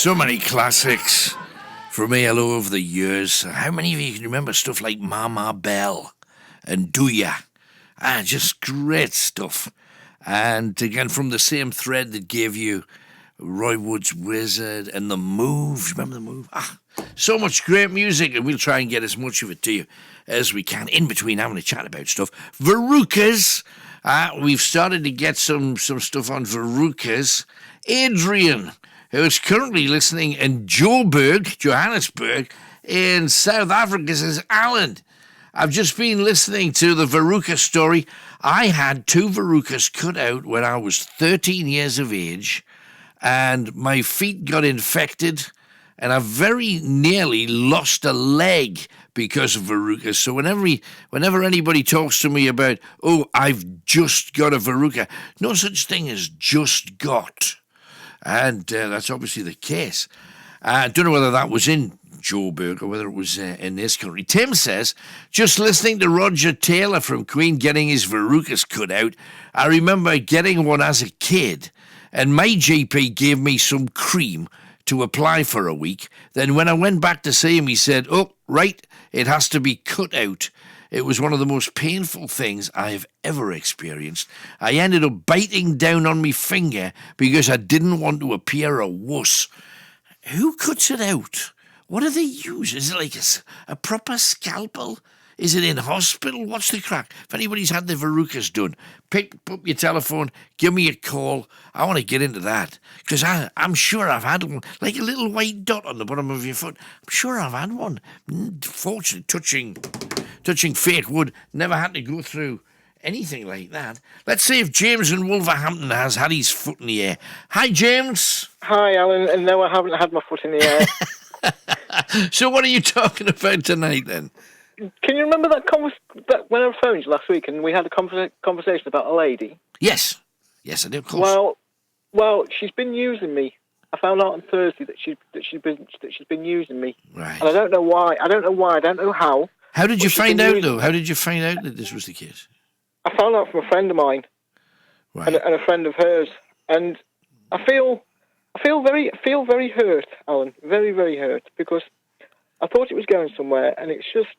So many classics from ALO over the years. How many of you can remember stuff like Mama Bell and Do Ya? Just great stuff. And again, from the same thread that gave you Roy Wood's Wizard and The Move. Remember The Move? So much great music, and we'll try and get as much of it to you as we can in between having a chat about stuff. Verucas. We've started to get some stuff on Verucas. Adrian, who is currently listening in Johannesburg, in South Africa, says, Alan, I've just been listening to the Veruca story. I had 2 verrucas cut out when I was 13 years of age, and my feet got infected, and I very nearly lost a leg because of verrucas. So whenever anybody talks to me about, oh, I've just got a verruca, no such thing as just got. And that's obviously the case. I don't know whether that was in Joburg or whether it was in this country. Tim says, just listening to Roger Taylor from Queen getting his verrucas cut out, I remember getting one as a kid, and my GP gave me some cream to apply for a week. Then when I went back to see him, he said, oh, right, it has to be cut out. It was one of the most painful things I've ever experienced. I ended up biting down on my finger because I didn't want to appear a wuss. Who cuts it out? What do they use? Is it like a proper scalpel? Is it in hospital? What's the crack? If anybody's had their verrucas done, pick up your telephone, give me a call. I want to get into that. Because I'm sure I've had one, like a little white dot on the bottom of your foot. I'm sure I've had one. Fortunately, touching fake wood, never had to go through anything like that. Let's see if James in Wolverhampton has had his foot in the air. Hi, James. Hi, Alan. And no, I haven't had my foot in the air. So what are you talking about tonight, then? Can you remember that when I phoned you last week and we had a conversation about a lady? Yes, I do, of course. Well, she's been using me. I found out on Thursday that she's been using me. Right. And I don't know why. I don't know how. How did you find out, though? How did you find out that this was the case? I found out from a friend of mine, right, and a friend of hers, and I feel very hurt, Alan. Very, very hurt, because I thought it was going somewhere, and it's just.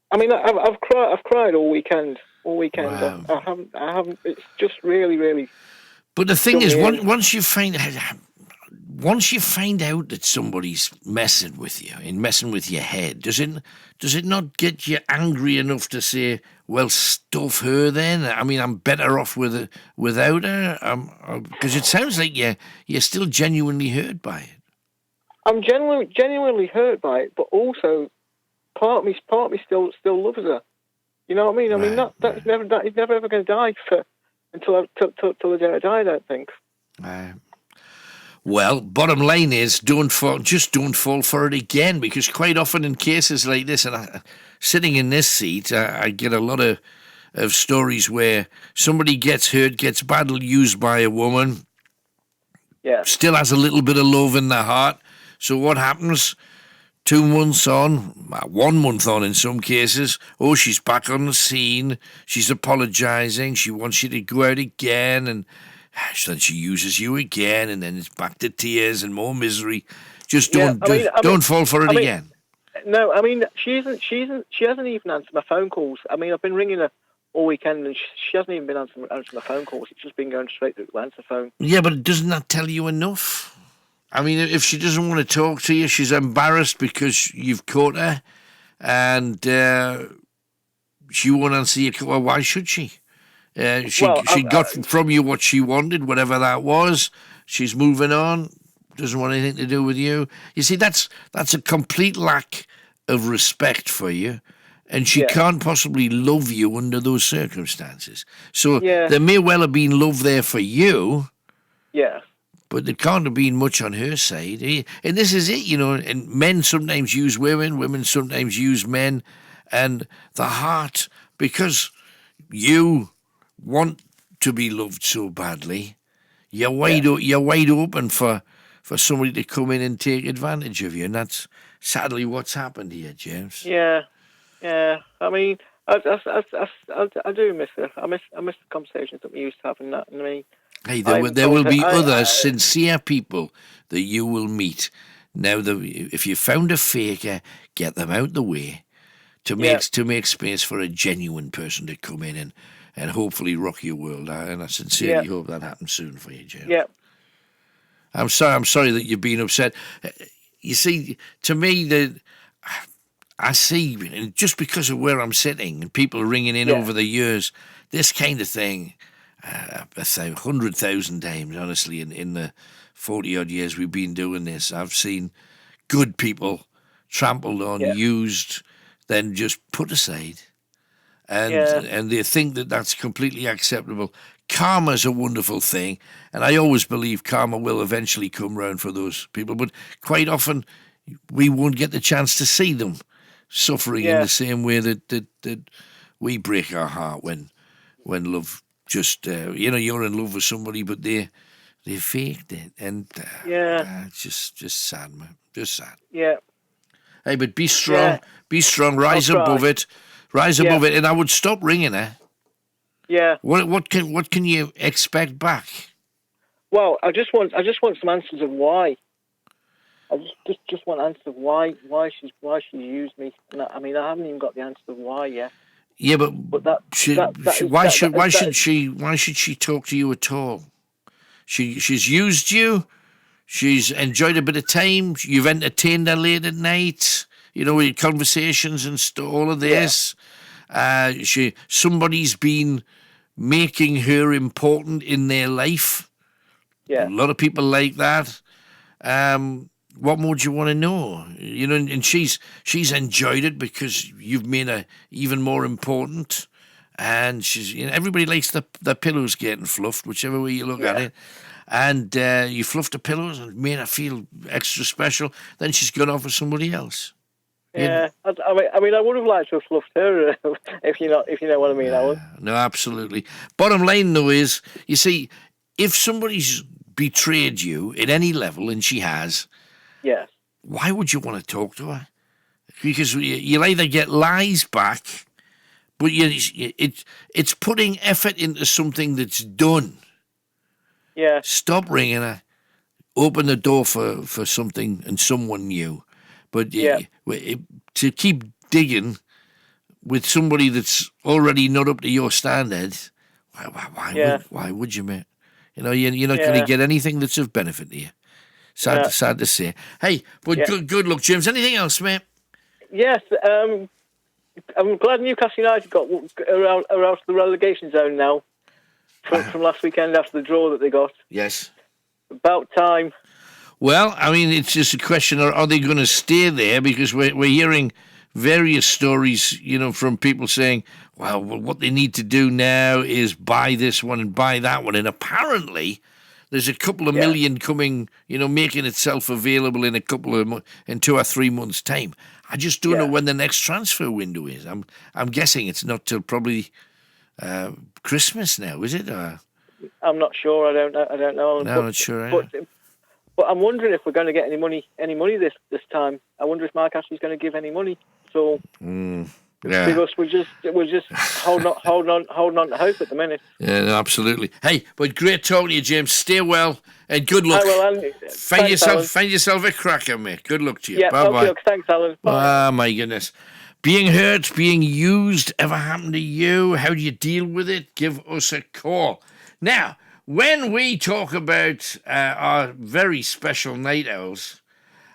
I mean, I've cried all weekend. Wow. I haven't. It's just really, really. But the thing is, once you find out that somebody's messing with you and messing with your head, does it not get you angry enough to say, well, stuff her then? I mean, I'm better off without her, because it sounds like you're still genuinely hurt by it. I'm genuinely hurt by it, but also part of me still loves her. You know what I mean? I mean that's never ever going to die until the day I die, I don't think. Well, bottom line is, don't fall for it again, because quite often in cases like this, and sitting in this seat, I get a lot of stories where somebody gets hurt, gets badly used by a woman, still has a little bit of love in their heart. So what happens? 2 months on, 1 month on in some cases, she's back on the scene, she's apologising, she wants you to go out again, and then she uses you again, and then it's back to tears and more misery. Just don't fall for it again. No, I mean, she hasn't even answered my phone calls. I mean, I've been ringing her all weekend, and she hasn't even been answering my phone calls. It's just been going straight to the answer phone. Yeah, but doesn't that tell you enough? I mean, if she doesn't want to talk to you, she's embarrassed because you've caught her, and she won't answer your call. Well, why should she? She got from you what she wanted, whatever that was. She's moving on, doesn't want anything to do with you. You see, that's a complete lack of respect for you, and she can't possibly love you under those circumstances. So there may well have been love there for you. Yeah. But there can't have been much on her side. And this is it, you know, and men sometimes use women, women sometimes use men, and the heart, because you want to be loved so badly, you're wide open for somebody to come in and take advantage of you, and that's sadly what's happened here, James. Yeah. I mean, I do miss her. I miss the conversations that we used to have, and that. And I mean, Hey, there will be other sincere people that you will meet. Now, if you found a faker, get them out the way to make space for a genuine person to come in and hopefully rock your world. And I sincerely hope that happens soon for you, Jim. Yeah. I'm sorry that you've been upset. You see, to me, I see, just because of where I'm sitting and people ringing in over the years, this kind of thing, 100,000 times, honestly, in the 40-odd years we've been doing this, I've seen good people trampled on, used, then just put aside. And they think that that's completely acceptable. Karma's a wonderful thing, and I always believe karma will eventually come round for those people, but quite often we won't get the chance to see them suffering in the same way that we break our heart when love just you're in love with somebody but they faked it, and it's just sad, man, just sad. Hey, but be strong, rise above it, and I would stop ringing her. What can you expect back? Well, I just want some answers of why. I just want answers of why she used me. And I mean, I haven't even got the answer of why yet. Yeah, but why should she talk to you at all? She's used you. She's enjoyed a bit of time. You've entertained her late at night. With conversations and all of this. Somebody's been making her important in their life. A lot of people like that. What more do you want to know? And she's enjoyed it because you've made her even more important. And she's everybody likes the pillows getting fluffed, whichever way you look at it. And you fluffed the pillows and made her feel extra special. Then she's gone off with somebody else. I mean, I would have liked to have fluffed her, if you know what I mean, Alan. No, absolutely. Bottom line, though, is, you see, if somebody's betrayed you at any level, and she has, why would you want to talk to her? Because you'll either get lies back, but it's putting effort into something that's done. Stop ringing her. Open the door for something and someone new. But to keep digging with somebody that's already not up to your standards, why would you, mate? You're not going to get anything that's of benefit to you. Sad to say. Hey, but good luck, James. Anything else, mate? Yes, I'm glad Newcastle United got around to the relegation zone now from last weekend after the draw that they got. Yes. About time. Well, I mean, it's just a question, are they going to stay there? Because we're hearing various stories, from people saying, well, what they need to do now is buy this one and buy that one. And apparently there's a couple of million coming, making itself available in in 2 or 3 months' time. I just don't know when the next transfer window is. I'm guessing it's not till probably Christmas now, is it? I'm not sure. I don't know. No, I'm not sure. But I'm wondering if we're going to get any money this time. I wonder if Mark Ashley's going to give any money. So because we're just holding on to hope at the minute. Yeah, no, absolutely. Hey, but great talking to you, James. Stay well and good luck. I will, Alan. Find yourself a cracker, mate. Good luck to you. Yeah, bye bye. Okay, thanks, Alan. Bye. Oh my goodness. Being hurt, being used, ever happened to you? How do you deal with it? Give us a call. Now, when we talk about our very special night owls,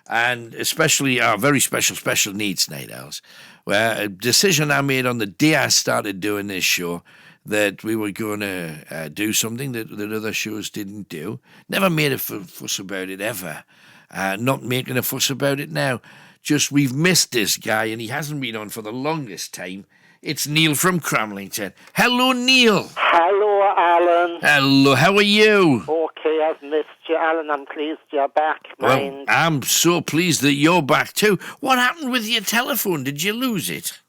and especially our very special needs night owls, a decision I made on the day I started doing this show that we were going to do something that other shows didn't do. Never made a fuss about it ever. Not making a fuss about it now. Just we've missed this guy, and he hasn't been on for the longest time. It's Neil from Cramlington. Hello, Neil. Hello, Alan. Hello, how are you? Okay, I've missed you, Alan. I'm pleased you're back. Well, I'm so pleased that you're back too. What happened with your telephone? Did you lose it?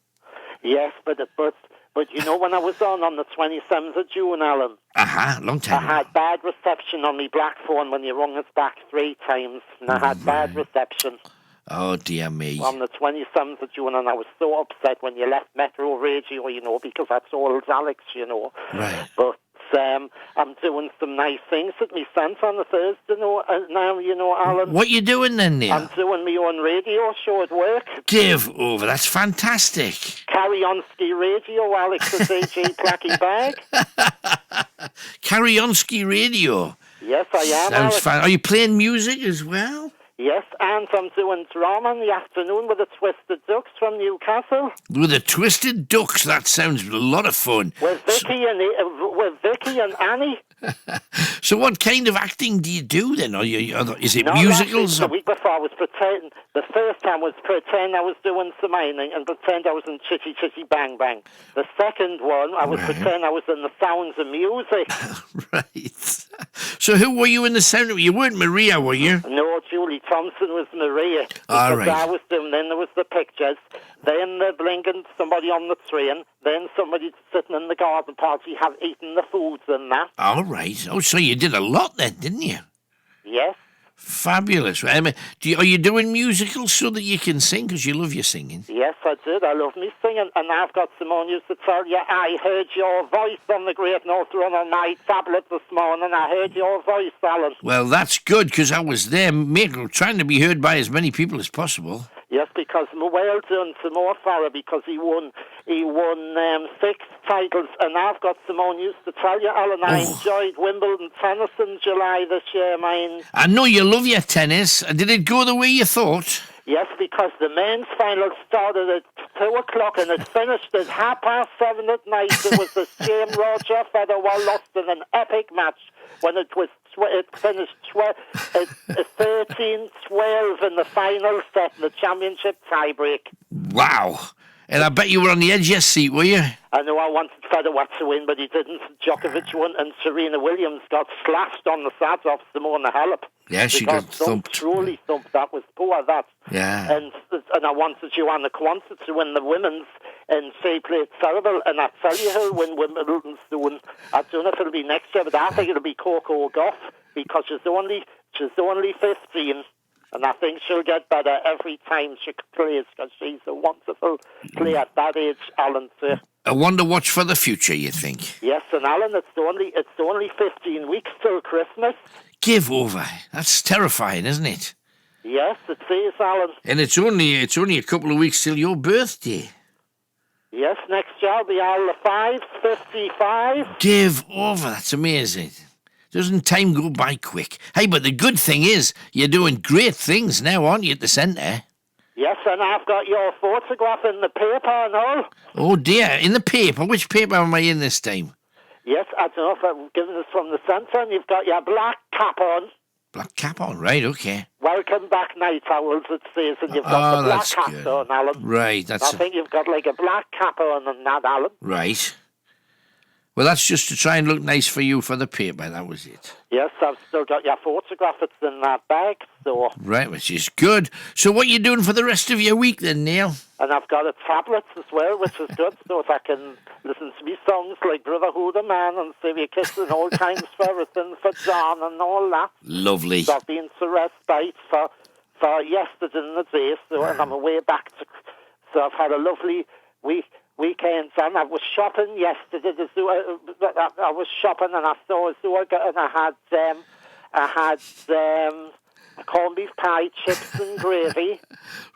Yes, but when I was on the 27th of June, Alan. Long time ago. I had bad reception on my black phone when you rung us back 3 times, and I had bad reception. Oh, dear me. On the 27th of June, and I was so upset when you left Metro Radio, because that's all Alex, Right. But I'm doing some nice things at my centre on a Thursday now, Alan. What you doing then, Neil? I'm doing my own radio show at work. Give over. That's fantastic. Carry on ski radio, Alex, the CG Placky Bag. Carry on ski radio. Yes, I am, Sounds Alex. fun. Are you playing music as well? Yes, and I'm doing drama in the afternoon with the Twisted Ducks from Newcastle. With the Twisted Ducks. That sounds a lot of fun. With Vicky and Annie. So what kind of acting do you do then? Is it No, musicals? The week before I was pretending. The first time was pretend I was doing some mining and pretend I was in Chitty Chitty Bang Bang. The second one, I was pretend I was in the Sounds of Music. Right. So who were you in the sound of? You weren't Maria, were you? No, Julie Thompson was Maria. All right. I was doing, then there was the pictures, then the blinking somebody on the train, then somebody sitting in the garden party eating the foods and that. All right. Oh, so you did a lot then, didn't you? Yes. Fabulous. I mean, are you doing musicals so that you can sing? Because you love your singing. Yes, I did. I love me singing. And I've got some more news to tell you. I heard your voice on the Great North Run on my tablet this morning. I heard your voice, Alan. Well, that's good, because I was there trying to be heard by as many people as possible. Yes, because well done to Mo Farah, because he won 6 titles, and I've got some more news to tell you, Alan. I enjoyed Wimbledon tennis in July this year, mine. I know you love your tennis. Did it go the way you thought? Yes, because the men's final started at 2 o'clock and it finished at 7:30 at night. It was the same Roger Federer lost in an epic match when it finished 13-12 in the final set in the championship tiebreak. Wow. And I bet you were on the edge of your seat, were you? I know I wanted Federer to win, but he didn't. Djokovic won, and Serena Williams got slashed on the sides off Simona Halep. Yeah, she got thumped. Truly thumped. That was poor, that. Yeah. And I wanted Joanna Quanta to win the women's, and she played terrible. And I tell you who'll win Wimbledon soon. I don't know if it'll be next year, but I think it'll be Coco Gauff, because she's only 15. And I think she'll get better every time she plays, because she's a wonderful player at that age, Alan. Too. A wonder watch for the future, you think? Yes, and Alan, it's only 15 weeks till Christmas. Give over. That's terrifying, isn't it? Yes, it is, Alan. And it's only a couple of weeks till your birthday. Yes, next year I'll be all the 55. Give over. That's amazing. Doesn't time go by quick? Hey, but the good thing is, you're doing great things now, aren't you, at the centre? Yes, and I've got your photograph in the paper and all. Oh, dear. In the paper? Which paper am I in this time? Yes, I don't know if I'm giving this from the centre, and you've got your black cap on. Black cap on, right, okay. Welcome back, night owls, it says, and you've got the black hat good. on, Alan. Right, I think you've got like a black cap on and that, Alan. Right. Well, that's just to try and look nice for you for the paper, that was it. Yes, I've still got your photograph, it's in that bag, so... Right, which is good. So what are you doing for the rest of your week then, Neil? And I've got a tablet as well, which is good, so if I can listen to me songs like Brotherhood of Man and Save Your Kiss and all kinds for everything for John and all that. Lovely. So I've been to respite for yesterday and the day, so, and I'm away back to... So I've had a lovely weekend, and I was shopping yesterday. I was shopping, and I saw a zoo, and I had corned beef pie, chips, and gravy.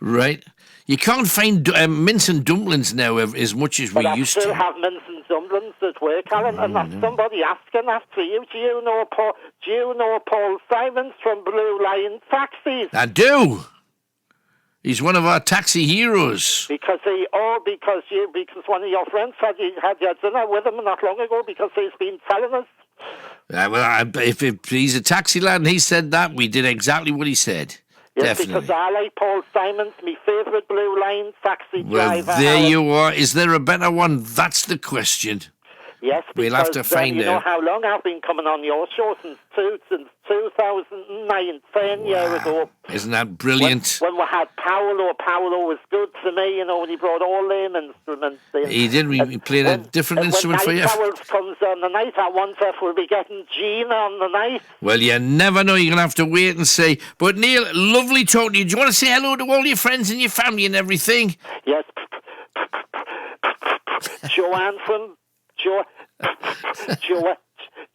Right. You can't find mince and dumplings now as much as we used to. But I still have mince and dumplings at work, Alan, and there's somebody asking after you. Do you know Paul Simons from Blue Line Taxis? I do. He's one of our taxi heroes. Because one of your friends had your dinner with him not long ago, because he's been telling us. If he's a taxi lad and he said that, we did exactly what he said. Yes, Definitely. Because I like Paul Simons, my favourite Blue Line taxi driver. Well, there you are. Is there a better one? That's the question. Yes, because we'll have to find you know out. how long I've been coming on your show since 2009, 10 years ago. Isn't that brilliant? When we had Paolo was good to me, you know, when he brought all them instruments in. He did. He played a different instrument for you. When Night Owls comes on the night, I wonder if we'll be getting Gina on the night. Well, you never know. You're going to have to wait and see. But, Neil, lovely talking to you. Do you want to say hello to all your friends and your family and everything? Yes. Joanne from...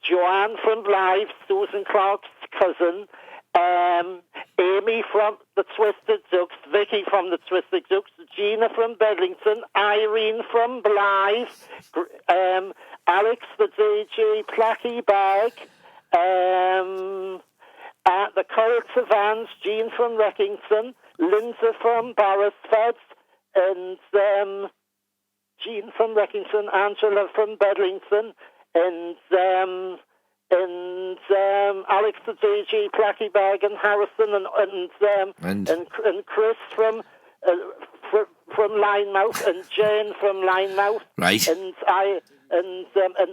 Joanne from Blythe, Susan Clark's cousin, Amy from the Twisted Ducks, Vicky from the Twisted Ducks, Gina from Bedlington, Irene from Blythe, Alex the DJ, Placky Bag, the Coral Savans, Jean from Reckington, Linda from Barrisford, and Jean from Reckington, Angela from Bedlington, and Alex the DJ, Placky Bag, and Harrison, and Chris from Linemouth, and Jane from Linemouth, right? And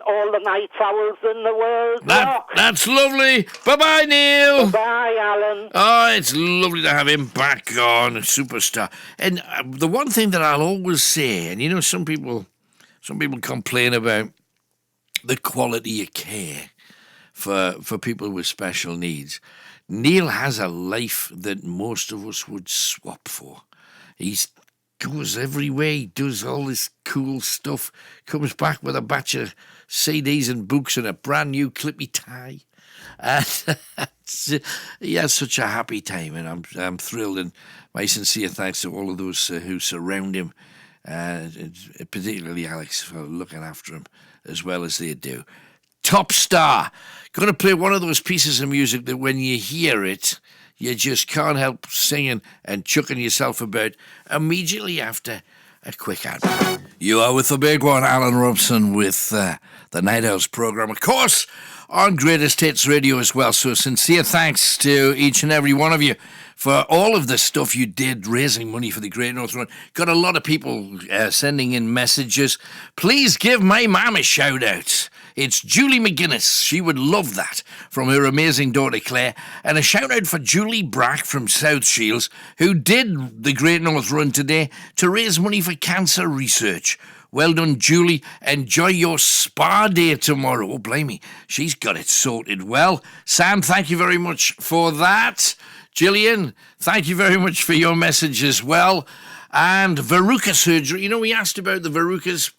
all the night owls in the world. That's lovely. Bye-bye, Neil. Bye, Alan. Oh, it's lovely to have him back on, a superstar. And the one thing that I'll always say, and you know, some people complain about the quality of care for people with special needs. Neil has a life that most of us would swap for. He goes everywhere, he does all this cool stuff, comes back with a batch of CDs and books and a brand new clippy tie. And he has such a happy time, and I'm thrilled, and my sincere thanks to all of those who surround him, particularly Alex, for looking after him as well as they do. Top star. Going to play one of those pieces of music that when you hear it, you just can't help singing and chucking yourself about immediately after a quick ad. You are with the big one, Alan Robson, with the Night Owls programme, of course, on Greatest Hits Radio as well. So sincere thanks to each and every one of you for all of the stuff you did raising money for the Great North Run. Got a lot of people sending in messages. Please give my mum a shout out. It's Julie McGuinness. She would love that, from her amazing daughter Claire. And a shout out for Julie Brack from South Shields, who did the Great North Run today to raise money for cancer research. Well done, Julie. Enjoy your spa day tomorrow. Oh, blimey, she's got it sorted well. Sam, thank you very much for that. Gillian, thank you very much for your message as well. And verruca surgery. You know, we asked about the verrucas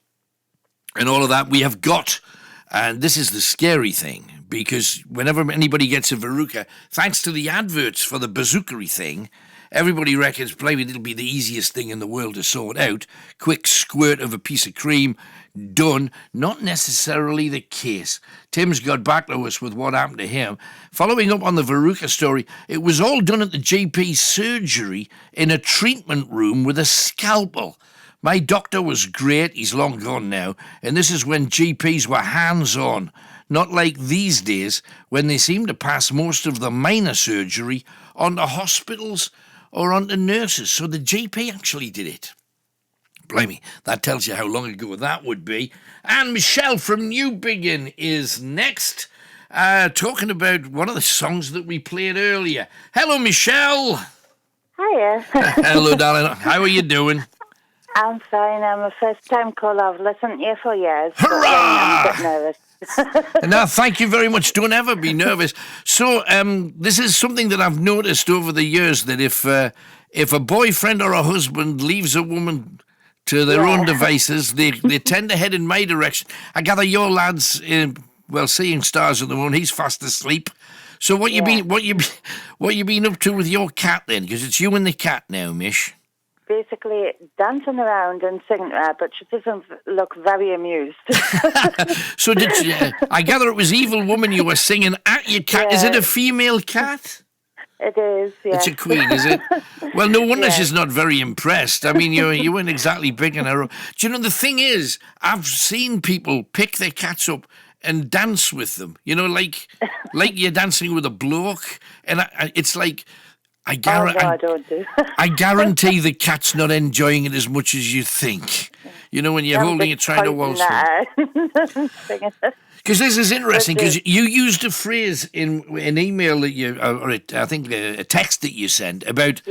and all of that. We have got, and this is the scary thing, because whenever anybody gets a verruca, thanks to the adverts for the bazookery thing, everybody reckons, blimey, it'll be the easiest thing in the world to sort out. Quick squirt of a piece of cream, done. Not necessarily the case. Tim's got back to us with what happened to him. Following up on the verruca story, it was all done at the GP surgery in a treatment room with a scalpel. My doctor was great, he's long gone now, and this is when GPs were hands-on, not like these days when they seem to pass most of the minor surgery onto hospitals or onto nurses. So the GP actually did it. Blimey, that tells you how long ago that would be. And Michelle from Newbiggin is next, talking about one of the songs that we played earlier. Hello, Michelle. Hiya. Hello, darling. How are you doing? I'm fine. I'm a first-time caller. I've listened to you for years. Hurrah! I'm a bit nervous. Now, thank you very much. Don't ever be nervous. So, this is something that I've noticed over the years, that if a boyfriend or a husband leaves a woman to their own devices, they tend to head in my direction. I gather your lad's seeing stars at the moment. He's fast asleep. So what you been up to with your cat then? Because it's you and the cat now, Mish. Basically dancing around and singing to her, but she doesn't look very amused. So I gather it was Evil Woman you were singing at your cat. Yeah. Is it a female cat? It is, yeah. It's a queen, is it? Well, no wonder she's not very impressed. I mean, you weren't exactly big in her own. Do you know, the thing is, I've seen people pick their cats up and dance with them. You know, like you're dancing with a bloke. And it's like... I guarantee the cat's not enjoying it as much as you think. You know, when you're holding it, trying to waltz it. Because this is interesting, because you used a phrase in an email that I think a text that you sent about,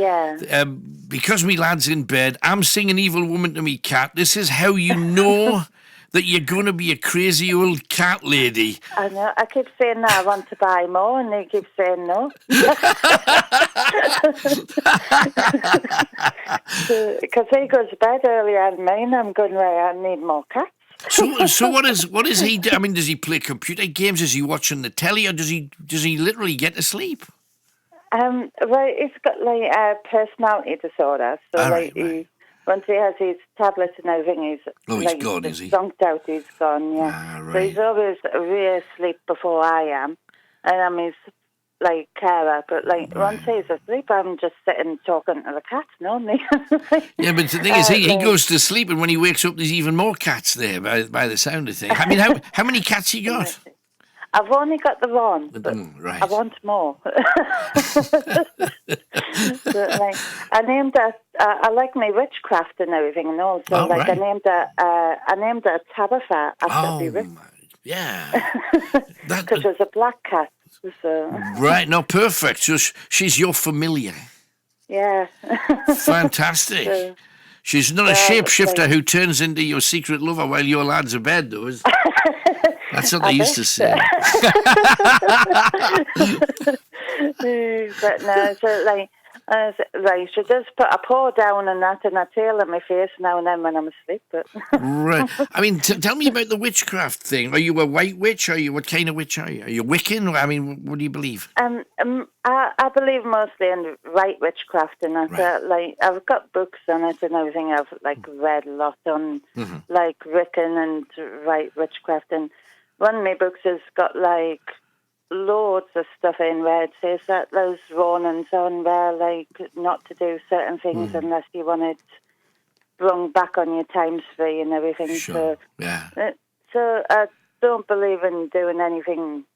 because me lad's in bed, I'm singing Evil Woman to me cat. This is how you know that you're going to be a crazy old cat lady. I know. I keep saying that I want to buy more, and they keep saying no. Because he goes to bed earlier than me, and I'm going, right, I need more cats. So what is he do? I mean, does he play computer games? Is he watching the telly, or does he literally get to sleep? Well, he's got like a personality disorder. So once he has his tablets and everything, he's gone, is he? Zonked out, he's gone, yeah. Right. So he's always really asleep before I am. And I'm his, carer. But, once he's asleep, I'm just sitting talking to the cats, normally. Yeah, but the thing is, he goes to sleep, and when he wakes up, there's even more cats there, by the sound of things. I mean, how many cats you got? I've only got the one, but right. I want more. I named her. I like my witchcraft and everything, and also I named her Tabitha after the witch. Yeah, because there's a black cat. So. Right, no, perfect. So she's your familiar. Yeah. Fantastic. So, she's not a shapeshifter who turns into your secret lover while your lad's abed, though, is That's what they used to say. But no, so she does put a paw down and that and a tail in my face now and then when I'm asleep. But right. I mean, tell me about the witchcraft thing. Are you a white witch? What kind of witch are you? Are you Wiccan? I mean, what do you believe? I believe mostly in white witchcraft and that. Right. I've got books on it and everything. I've read a lot on Wiccan and white witchcraft, and one of my books has got loads of stuff in where it says that there's warnings on where not to do certain things unless you want it brung back on your times free and everything. Sure. So I don't believe in doing anything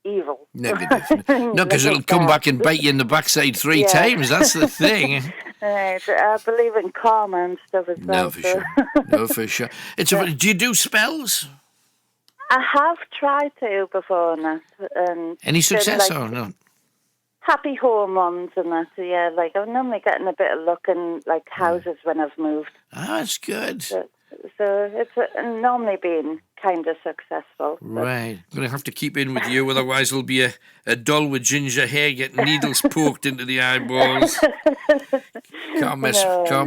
evil. Negative. No, because it'll come back and bite you in the backside three times. That's the thing. Right. I believe in karma and stuff as well. No, for sure. Do you do spells? I have tried to before and that. Any success or not? Happy home runs and that, yeah. I'm normally getting a bit of luck in houses when I've moved. Ah, that's good. So it's normally been kind of successful. Right. I'm going to have to keep in with you, otherwise there'll be a doll with ginger hair getting needles poked into the eyeballs. Can't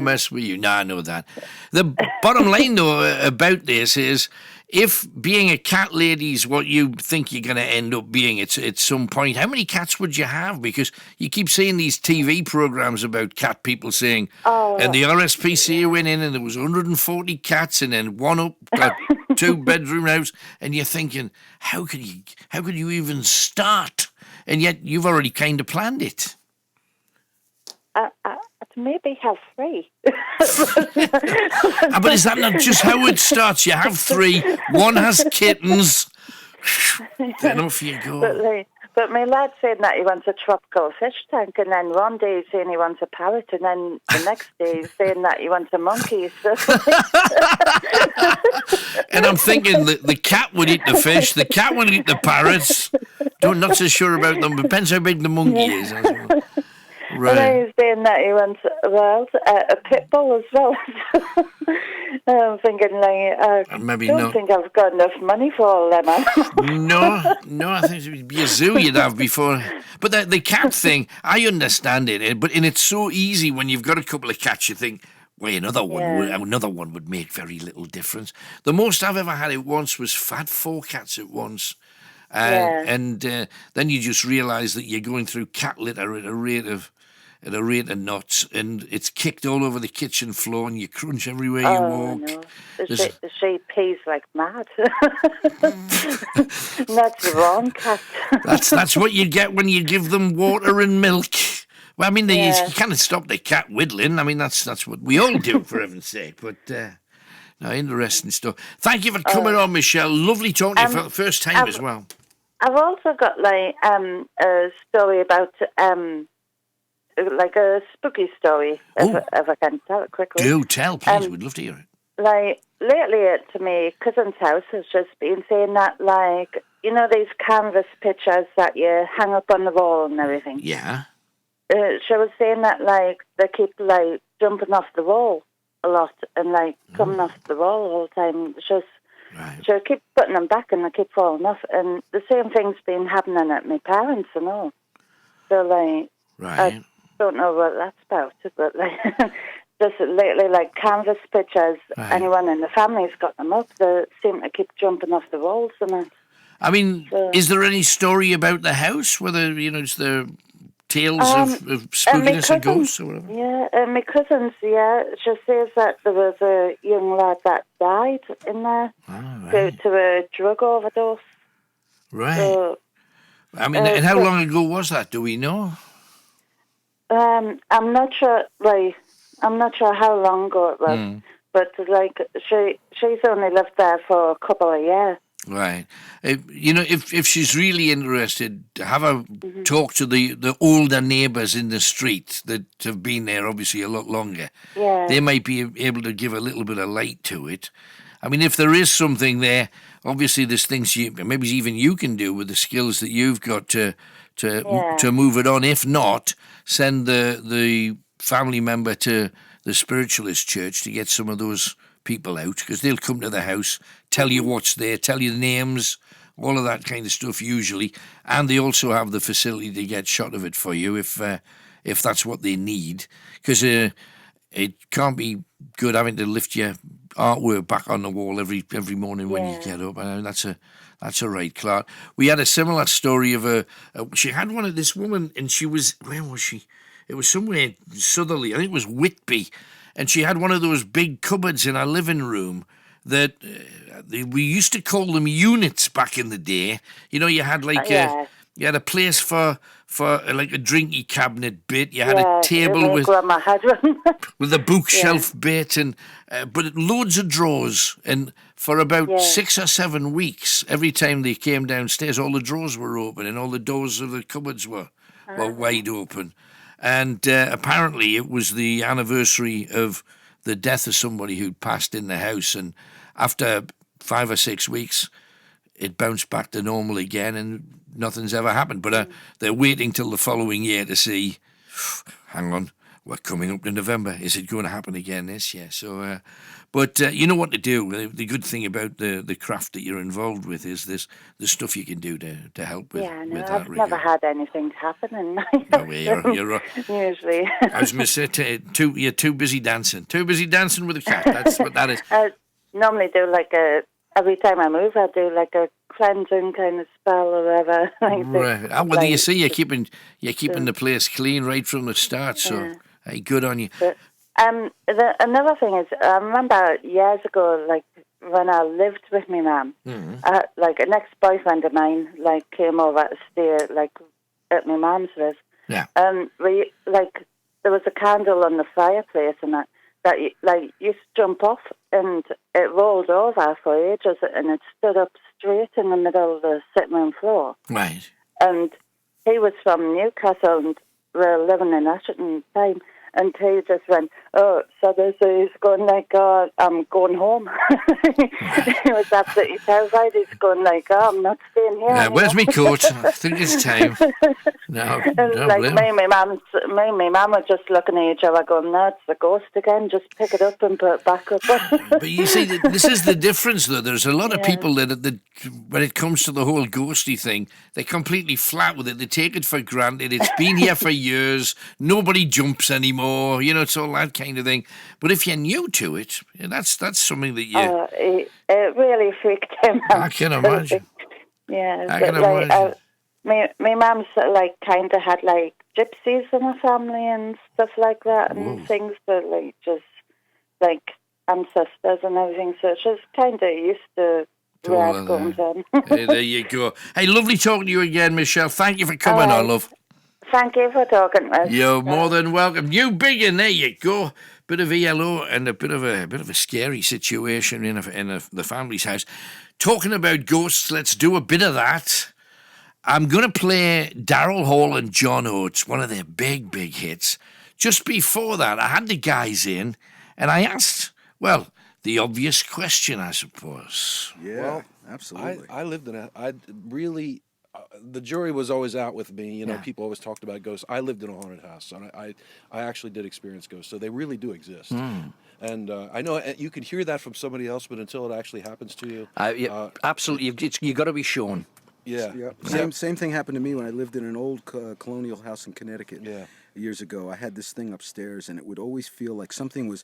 mess with you. No, I know that. The bottom line, though, about this is, if being a cat lady is what you think you're going to end up being at some point, how many cats would you have? Because you keep seeing these TV programs about cat people saying, and the RSPCA went in and there was 140 cats and then one up, got 2-bedroom house, and you're thinking, how could you even start? And yet you've already kind of planned it. Maybe have 3. But is that not just how it starts? You have 3, one has kittens, then off you go. But my lad's saying that he wants a tropical fish tank, and then one day he's saying he wants a parrot, and then the next day he's saying that he wants a monkey. So. And I'm thinking the cat would eat the fish, the cat would eat the parrots. Not so sure about them, depends how big the monkey is as well. Right. And he's saying that he wants a pit bull as well. I'm thinking, I don't think I've got enough money for all them. No, I think it would be a zoo you'd have before. But the cat thing, I understand it, and it's so easy when you've got a couple of cats, you think, well, another one would make very little difference. The most I've ever had at once was 4 cats at once. And then you just realise that you're going through cat litter at a rate of knots, and it's kicked all over the kitchen floor, and you crunch everywhere you walk. No. She pees like mad. That's the wrong cat. That's what you get when you give them water and milk. Well, I mean, you can't stop the cat whittling. I mean, that's what we all do, for heaven's sake. But no, interesting stuff. Thank you for coming on, Michelle. Lovely talking to you for the first time as well. I've also got a story about a spooky story, if I can tell it quickly. Do tell, please. We'd love to hear it. Lately, to me, cousin's house has just been saying that, these canvas pictures that you hang up on the wall and everything. Yeah. She was saying that, they keep, jumping off the wall a lot and, coming off the wall all the time. She'll keep putting them back and they keep falling off. And the same thing's been happening at my parents and all. So, right. I don't know what that's about, but just lately, like canvas pictures, anyone in the family's got them up. They seem to keep jumping off the walls and that. I mean, is there any story about the house? Whether, is there tales of spookiness or ghosts or whatever? Yeah, my cousins, she says that there was a young lad that died in there due to a drug overdose. Right. So, I mean, and how long ago was that? Do we know? I'm not sure. I'm not sure how long ago it was, but she's only lived there for a couple of years. Right. If she's really interested, have her talk to the older neighbours in the street that have been there obviously a lot longer. Yeah. They might be able to give a little bit of light to it. I mean, if there is something there, obviously there's things maybe even you can do with the skills that you've got to move it on. If not, send the family member to the spiritualist church to get some of those people out, because they'll come to the house, tell you what's there, tell you the names, all of that kind of stuff usually, and they also have the facility to get shot of it for you if that's what they need, because it can't be good having to lift your artwork back on the wall every morning when you get up. That's a right, Clark. We had a similar story of she had one of this woman, and she was, where was she? It was somewhere southerly, I think it was Whitby. And she had one of those big cupboards in her living room that we used to call them units back in the day. You had you had a place for like a drinky cabinet bit. You had a table with a bookshelf bit, and but loads of drawers. And for about 6 or 7 weeks, every time they came downstairs, all the drawers were open and all the doors of the cupboards were wide open. And apparently it was the anniversary of the death of somebody who'd passed in the house. And after 5 or 6 weeks, it bounced back to normal again and nothing's ever happened. But they're waiting till the following year to see, hang on, we're coming up to November. Is it going to happen again this year? So, but you know what to do. The good thing about the craft that you're involved with is the stuff you can do to help with. Yeah, no, with I've that never had anything happen in my you're usually. I was going to say, you're too busy dancing. Too busy dancing with a cat. That's what that is. I normally do every time I move, I do like a cleansing kind of spell or whatever. Right. Well, you see, you're keeping the place clean right from the start. So, hey, good on you. But, another thing is, I remember years ago, like when I lived with my mum, like an ex-boyfriend of mine, like came over to stay, like at my mum's place. Yeah. We there was a candle on the fireplace and that you used to jump off and it rolled over for ages and it stood up straight in the middle of the sitting room floor. Right. And he was from Newcastle and we were living in Ashton time. And he just went, oh, so he's going like, oh, I'm going home. He was absolutely terrified. He's going like, oh, I'm not staying here. Yeah, where's my coat? I think it's time. No, like me and my mum were just looking at each other going, no, it's the ghost again. Just pick it up and put it back up. But you see, this is the difference, though. There's a lot of people that when it comes to the whole ghosty thing, they're completely flat with it. They take it for granted. It's been here for years. Nobody jumps anymore. It's all that kind of thing. But if you're new to it, that's something that you... it really freaked him out. I can imagine. Yeah. I can imagine. My mum's kind of had gypsies in her family and stuff like that and things that just ancestors and everything. So she's kind of used to where it goes on. Hey, there you go. Hey, lovely talking to you again, Michelle. Thank you for coming on, love. Thank you for talking to us. You're more than welcome. New big, and there you go. Bit of ELO and a bit of a scary situation in the family's house. Talking about ghosts, let's do a bit of that. I'm going to play Daryl Hall and John Oates, one of their big hits. Just before that, I had the guys in, and I asked, well, the obvious question, I suppose. Yeah, well, absolutely. I lived in the jury was always out with me. People always talked about ghosts. I lived in a haunted house, and I actually did experience ghosts, so they really do exist. And I know you can hear that from somebody else, but until it actually happens to you... absolutely. You got to be shown. Yeah. Same thing happened to me when I lived in an old colonial house in Connecticut years ago. I had this thing upstairs, and it would always feel like something was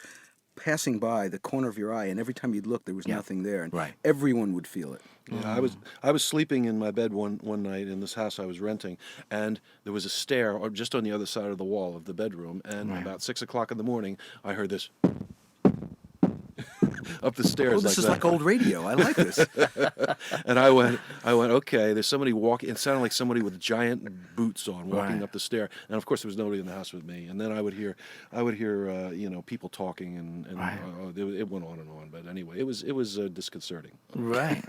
passing by the corner of your eye, and every time you'd look, there was nothing there, and everyone would feel it. Yeah, I was sleeping in my bed one night in this house I was renting, and there was a stair just on the other side of the wall of the bedroom, and about 6 o'clock in the morning, I heard this up the stairs. This is like old radio. I like this. And I went, okay, there's somebody walking. It sounded like somebody with giant boots on walking up the stair. And of course, there was nobody in the house with me. And then I would hear, people talking, and it went on and on. But anyway, it was disconcerting. Right.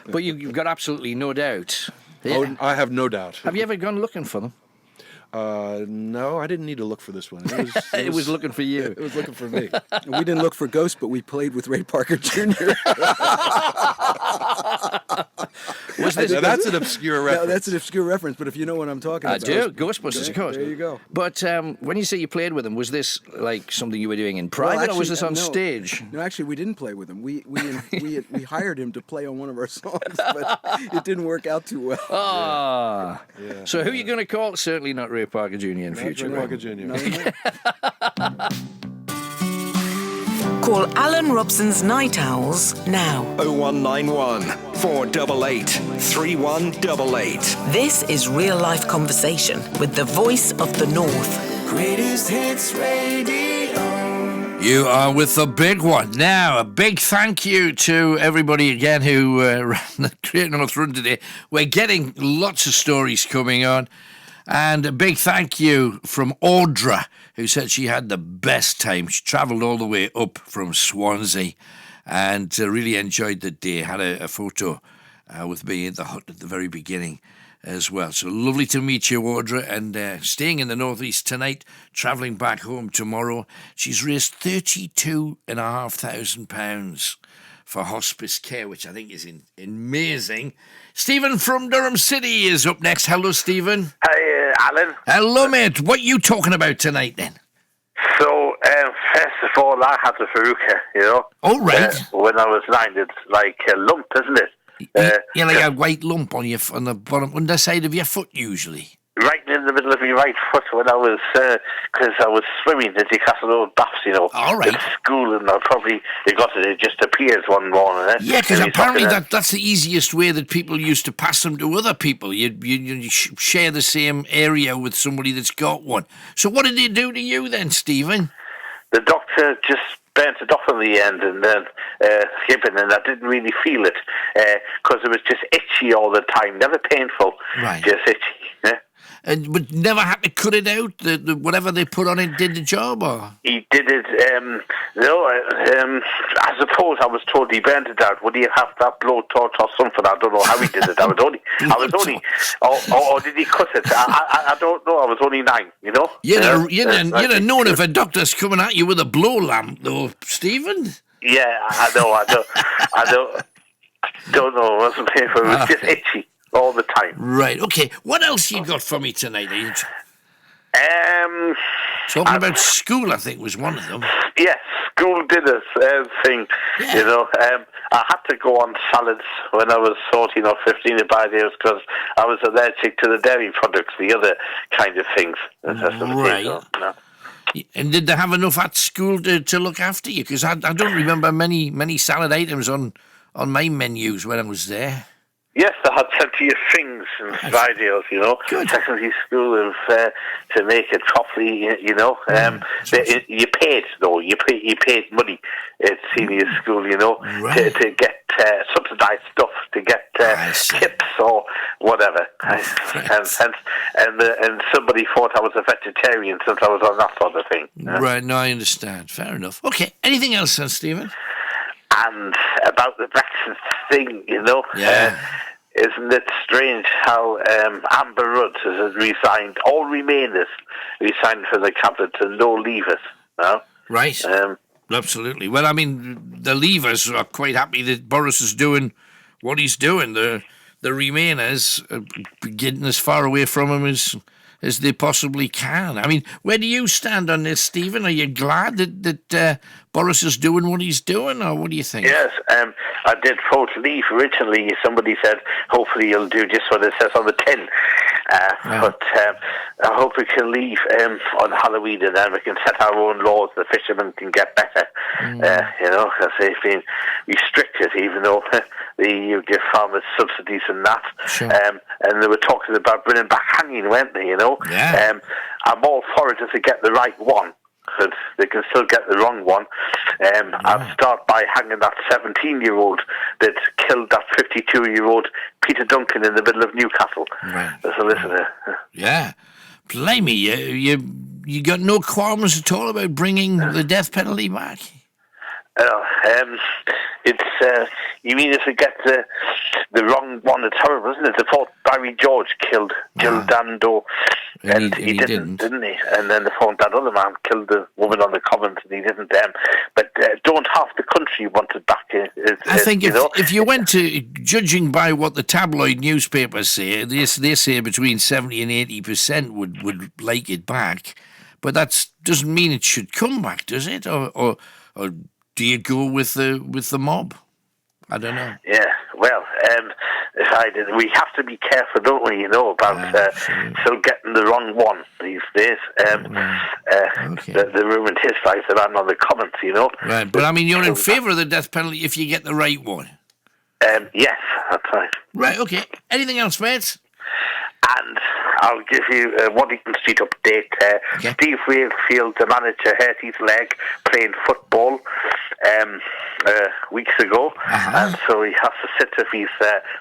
But you've got absolutely no doubt. Yeah. Oh, I have no doubt. Have you ever gone looking for them? No, I didn't need to look for this one. It was looking for you. It was looking for me. We didn't look for ghosts, but we played with Ray Parker Jr. That's an obscure reference. No, that's an obscure reference, but if you know what I'm talking about. I do. Ghostbusters, of course. There you go. But when you say you played with them, was this like something you were doing in private, or was this on stage? No, actually, we didn't play with him. We hired him to play on one of our songs, but it didn't work out too well. Ah. Yeah. So who are you going to call? Certainly not Ray Parker Jr. in future. Ray Parker Jr. No. Call Alan Robson's Night Owls now. 0191 488 3188. This is real life conversation with the voice of the North. Greatest Hits Radio. You are with the big one. Now, a big thank you to everybody again who ran the Great North Run today. We're getting lots of stories coming on. And a big thank you from Audra, who said she had the best time. She travelled all the way up from Swansea and really enjoyed the day. Had a photo with me in the hut at the very beginning as well. So lovely to meet you, Audra, and staying in the northeast tonight, travelling back home tomorrow. She's raised £32,500 for hospice care, which I think is amazing. Stephen from Durham City is up next. Hello, Stephen. Hi, Alan. Hello, mate. What are you talking about tonight, then? So, first of all, I had a verruca, you know. Oh, right. When I was 9, it's like a lump, isn't it? Yeah, like a white lump on the bottom underside of your foot, usually. Right in the middle of my right foot when I was, because I was swimming in Newcastle Old Baths, you know. All right. At school, and it just appeared one morning. Yeah, because apparently that's the easiest way that people used to pass them to other people. You share the same area with somebody that's got one. So what did they do to you then, Stephen? The doctor just burnt it off in the end and then skipping, and I didn't really feel it because it was just itchy all the time, never painful, just itchy. Yeah. But never had to cut it out? Whatever they put on it did the job, or? He did it, I suppose I was told he burnt it out. Would he have that blowtorch or something? I don't know how he did it. or did he cut it? I don't know. I was only 9, you know? You'd have known if a doctor's coming at you with a blow lamp, though, Stephen. Yeah, I don't know. It wasn't painful. It was just itchy all the time. Right, okay. What else you got for me tonight? Talking about school, I think, was one of them. Yes, school dinners thing. Yeah. You know, I had to go on salads when I was 14 or 15 or by years because I was allergic to the dairy products, the other kind of things. Right. And did they have enough at school to look after you? Because I don't remember many salad items on my menus when I was there. Yes, they had plenty of things and videos, you know. Good. Secondary school to make it properly, you know. You paid, though. You paid money at senior school, you know, to get subsidised stuff, to get tips or whatever. And somebody thought I was a vegetarian since I was on that sort of thing. Right, no, I understand. Fair enough. Okay, anything else then, Stephen? And about the Brexit thing, you know, isn't it strange how Amber Rudd has resigned, all Remainers resigned for the cabinet and no Leavers, no? Right. Absolutely. Well, I mean, the Leavers are quite happy that Boris is doing what he's doing. The Remainers are getting as far away from him as as they possibly can. I mean, where do you stand on this, Stephen? Are you glad that Boris is doing what he's doing, or what do you think? Yes, I did vote leave originally. Somebody said, hopefully he'll do just what it says on the tin. But I hope we can leave on Halloween, and then we can set our own laws. The fishermen can get better, because they've been restricted, even though the EU give farmers subsidies and that. Sure. And they were talking about bringing back hanging, weren't they? Yeah. I'm all for it if they get the right one. Because they can still get the wrong one. I'd start by hanging that 17-year-old that killed that 52-year-old Peter Duncan in the middle of Newcastle. Right. As a listener. Yeah. Blimey, you got no qualms at all about bringing the death penalty back? It's you mean if they get the wrong one? It's horrible, isn't it? They thought Barry George killed Jill Dando, and he didn't he? And then they found that other man killed the woman on the Commons, and he didn't. But don't half the country want it back. I think if you went to, judging by what the tabloid newspapers say, they say between 70 and 80% would like it back, but that doesn't mean it should come back, does it? Or do you go with the mob? I don't know. Yeah, well, if I did, we have to be careful, don't we? About still getting the wrong one these days. The ruined his life that I'm on the Commons, Right, but I mean, you're in favour of the death penalty if you get the right one. Yes, that's right. Right. Okay. Anything else, mates? And I'll give you a Waddington Street update. Steve Wakefield, the manager, hurt his leg playing football weeks ago, and so he has to sit with his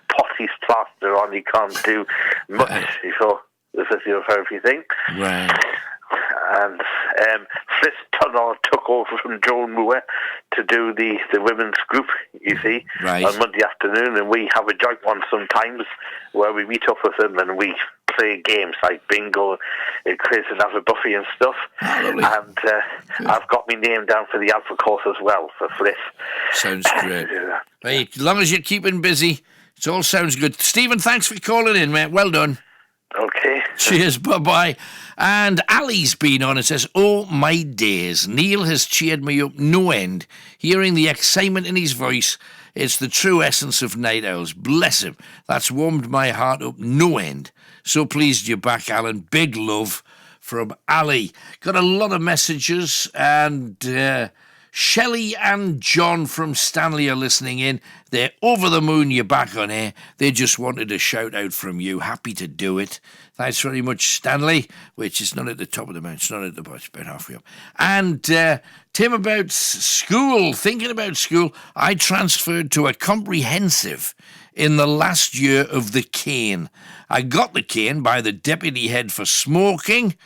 potty's plaster on. He can't do much before the physiotherapy thing. Right. And Fliss Tunnell took over from Joan Moore to do the women's group, you see, on Monday afternoon, and we have a joint one sometimes where we meet up with them and we play games like bingo and quiz and have a buffet and stuff. And I've got my name down for the Alpha course as well for Fliss. Sounds great. Hey, as long as you're keeping busy, it all sounds good. Stephen, thanks for calling in, mate. Well done. Okay. Cheers, bye-bye. And Ali's been on and says, oh, my days. Neil has cheered me up no end. Hearing the excitement in his voice, it's the true essence of night owls. Bless him. That's warmed my heart up no end. So pleased you're back, Alan. Big love from Ali. Got a lot of messages, and Shelley and John from Stanley are listening in. They're over the moon you're back on air. They just wanted a shout out from you. Happy to do it. Thanks very much, Stanley, which is not at the top of the mountain. It's not at the bottom. It's about halfway up. And Tim, about school. Thinking about school, I transferred to a comprehensive in the last year of the cane. I got the cane by the deputy head for smoking.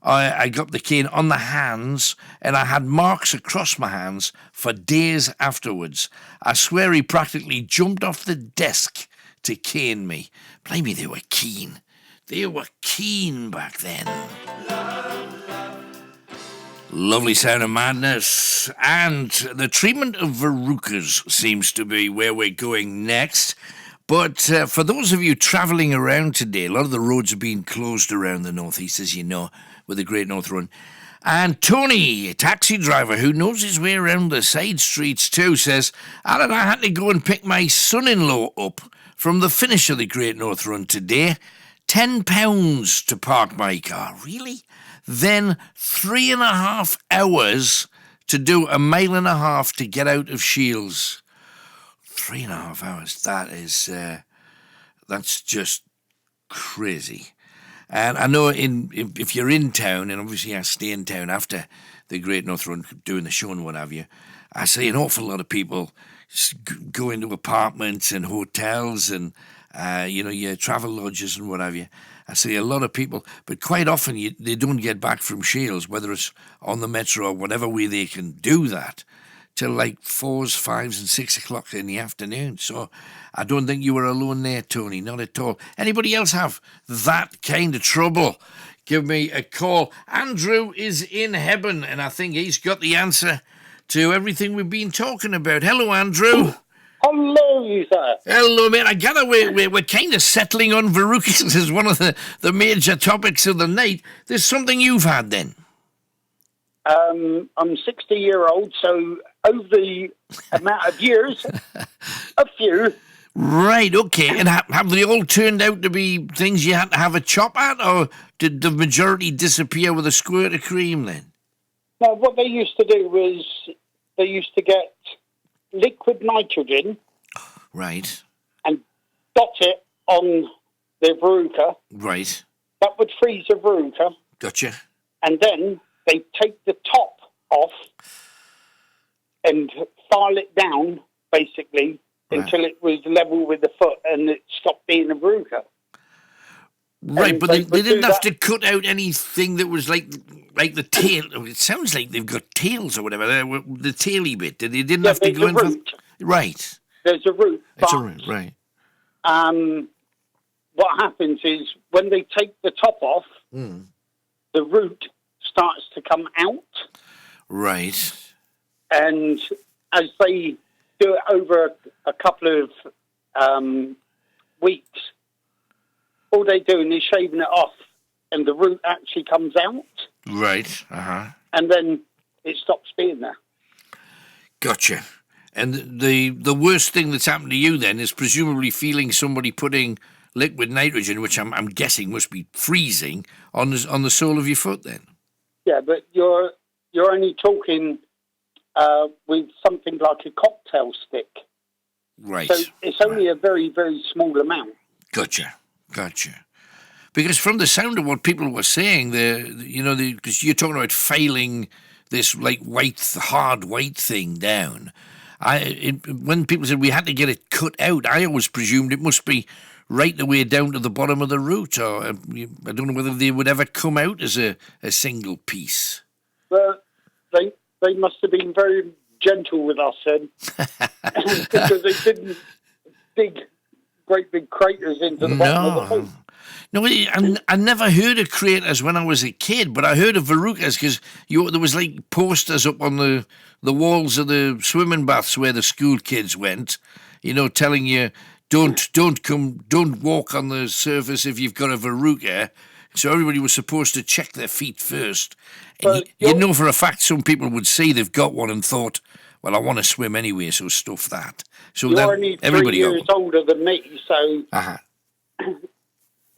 I got the cane on the hands, and I had marks across my hands for days afterwards. I swear he practically jumped off the desk to cane me. Blimey, they were keen. They were keen back then. Lovely Sound of Madness. And the treatment of verrucas seems to be where we're going next. But for those of you travelling around today, a lot of the roads are being closed around the northeast, as you know, with the Great North Run. And Tony, a taxi driver who knows his way around the side streets too, says, Alan, I had to go and pick my son-in-law up from the finish of the Great North Run today. £10 to park my car. Really? Then 3.5 hours to do 1.5 miles to get out of Shields. 3.5 hours. That's just crazy. And I know if you're in town, and obviously I stay in town after the Great North Run, doing the show and what have you, I see an awful lot of people go into apartments and hotels and, your travel lodges and what have you. I see a lot of people, but quite often they don't get back from Shields, whether it's on the metro or whatever way they can do that, till like 4s, 5s and 6 o'clock in the afternoon. So I don't think you were alone there, Tony, not at all. Anybody else have that kind of trouble? Give me a call. Andrew is in Hebburn, and I think he's got the answer to everything we've been talking about. Hello, Andrew. Hello, sir. Hello, mate. I gather we're kind of settling on verrucas as one of the major topics of the night. There's something you've had then? I'm 60-year-old, so over the amount of years, a few. Right, okay. And have they all turned out to be things you had to have a chop at, or did the majority disappear with a squirt of cream then? No, what they used to do was they used to get liquid nitrogen. Right. And dot it on the verruca. Right. That would freeze the verruca. Gotcha. And then they take the top off and file it down, basically, until it was level with the foot and it stopped being a verruca. Right, And but they didn't have that. to cut out anything that was like the tail. It sounds like they've got tails or whatever. The taily bit. They didn't have to go in for... Right. There's a root. It's a root, right. What happens is when they take the top off, the root starts to come out. Right. And as they do it over a couple of weeks, all they're doing is shaving it off, and the root actually comes out. Right, uh-huh. And then it stops being there. Gotcha. And the worst thing that's happened to you then is presumably feeling somebody putting liquid nitrogen, which I'm guessing must be freezing, on the sole of your foot then. Yeah, but you're only talking with something like a cocktail stick. Right. So it's only a very, very small amount. Gotcha. Because from the sound of what people were saying, because you're talking about filing this like hard white thing down. When people said we had to get it cut out, I always presumed it must be right the way down to the bottom of the root, or I don't know whether they would ever come out as a single piece. Well, they must have been very gentle with us then, because they didn't dig great big craters into the bottom of the foot. No, I never heard of craters when I was a kid, but I heard of verrucas because there was like posters up on the walls of the swimming baths where the school kids went, telling you don't walk on the surface if you've got a verruca. So everybody was supposed to check their feet first. And you know for a fact some people would see they've got one and thought, well, I want to swim anyway, so stuff that. So you're only 3 years older than me, so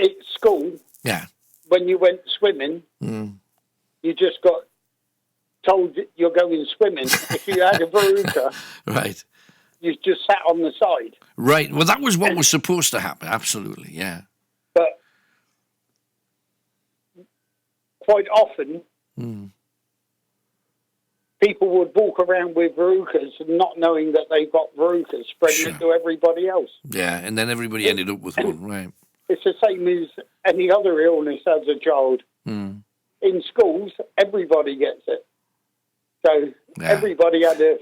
at school, when you went swimming, you just got told that you're going swimming. If you had a verruca, right, you just sat on the side. Right. Well, that was what was supposed to happen. Absolutely, yeah. But quite often, people would walk around with verrucas and not knowing that they've got verrucas, spreading it to everybody else. Yeah, and then everybody ended up with one, right. It's the same as any other illness as a child. In schools, everybody gets it. So everybody had a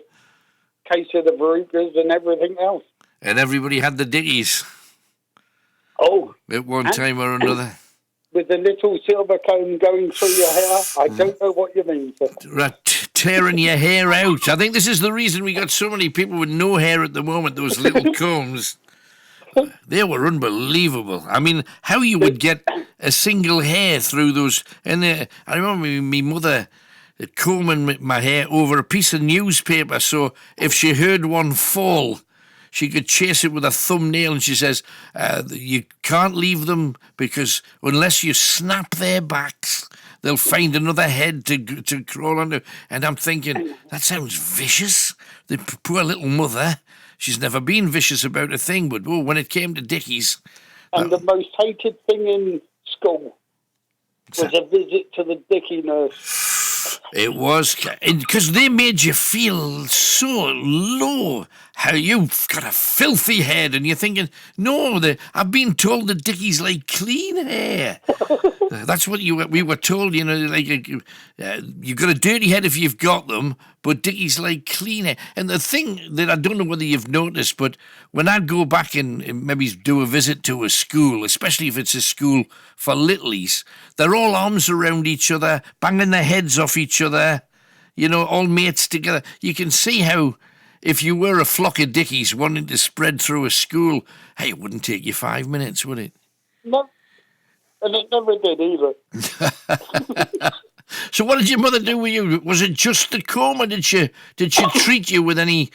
case of the verrucas and everything else. And everybody had the dickies. Oh. At one time or another. With the little silver comb going through your hair, I don't know what you mean, sir. Right, tearing your hair out. I think this is the reason we got so many people with no hair at the moment, those little combs. They were unbelievable. I mean, how you would get a single hair through those... And I remember my mother combing my hair over a piece of newspaper, so if she heard one fall, she could chase it with a thumbnail, and she says, you can't leave them because unless you snap their backs, they'll find another head to crawl under. And I'm thinking, that sounds vicious. The poor little mother... She's never been vicious about a thing, but when it came to dickies... And the most hated thing in school was a visit to the dickie nurse. It was, because they made you feel so low, how you've got a filthy head, and you're thinking, no, I've been told that dickies like clean hair. That's what we were told, like you've got a dirty head if you've got them, but dickies like clean hair. And the thing that I don't know whether you've noticed, but when I go back and maybe do a visit to a school, especially if it's a school for littlies, they're all arms around each other, banging their heads off each other, all mates together. You can see how if you were a flock of dickies wanting to spread through a school, hey, it wouldn't take you 5 minutes, would it? No, and it never did either. So what did your mother do with you? Was it just the comb, or did she treat you with any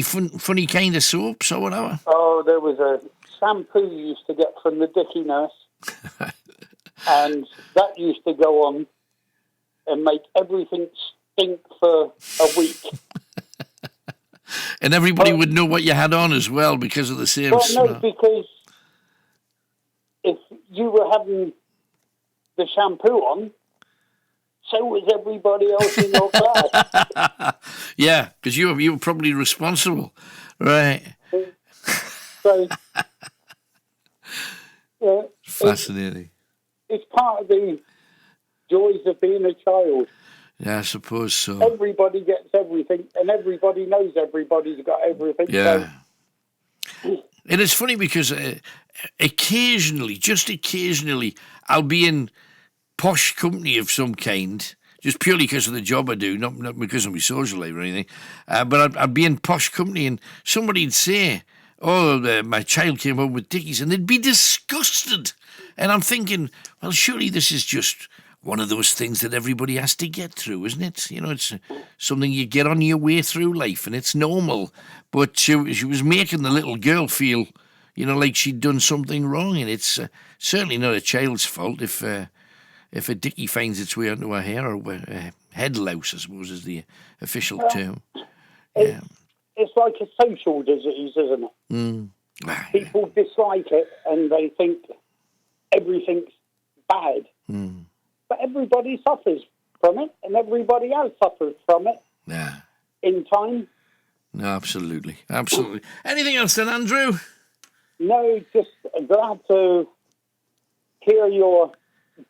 funny kind of soaps or whatever? Oh, there was a shampoo you used to get from the Dickie nurse, and that used to go on and make everything stink for a week. And everybody would know what you had on as well because of the same smell. No, because if you were having the shampoo on, so was everybody else in your class. Yeah, because you were probably responsible, right? So, yeah, fascinating. It's part of the joys of being a child. Yeah, I suppose so. Everybody gets everything, and everybody knows everybody's got everything. Yeah. So. And it's funny because occasionally, just occasionally, I'll be in posh company of some kind, just purely because of the job I do, not because of my social life or anything. But I'd be in posh company and somebody'd say, oh, my child came home with dickies, and they'd be disgusted. And I'm thinking, well, surely this is just one of those things that everybody has to get through, isn't it? You know, it's something you get on your way through life, and it's normal. But she was making the little girl feel, you know, like she'd done something wrong, and it's certainly not a child's fault if a dickie finds its way onto her hair, or head louse, I suppose, is the official term. Yeah. It's like a social disease, isn't it? Mm. People dislike it, and they think everything's bad. Mm. But everybody suffers from it, and everybody else suffers from it. Yeah. In time. No, absolutely. Absolutely. Anything else then, Andrew? No, just glad to hear your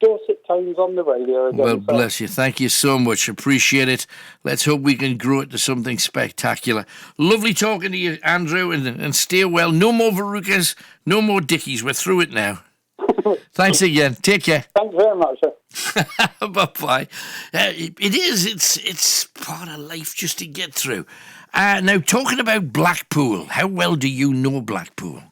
dulcet tones on the radio again. Well, bless you. Thank you so much. Appreciate it. Let's hope we can grow it to something spectacular. Lovely talking to you, Andrew, and stay well. No more verrucas, no more dickies. We're through it now. Thanks again. Take care. Thanks very much, sir. Bye-bye. It's part of life just to get through. Now, talking about Blackpool, how well do you know Blackpool?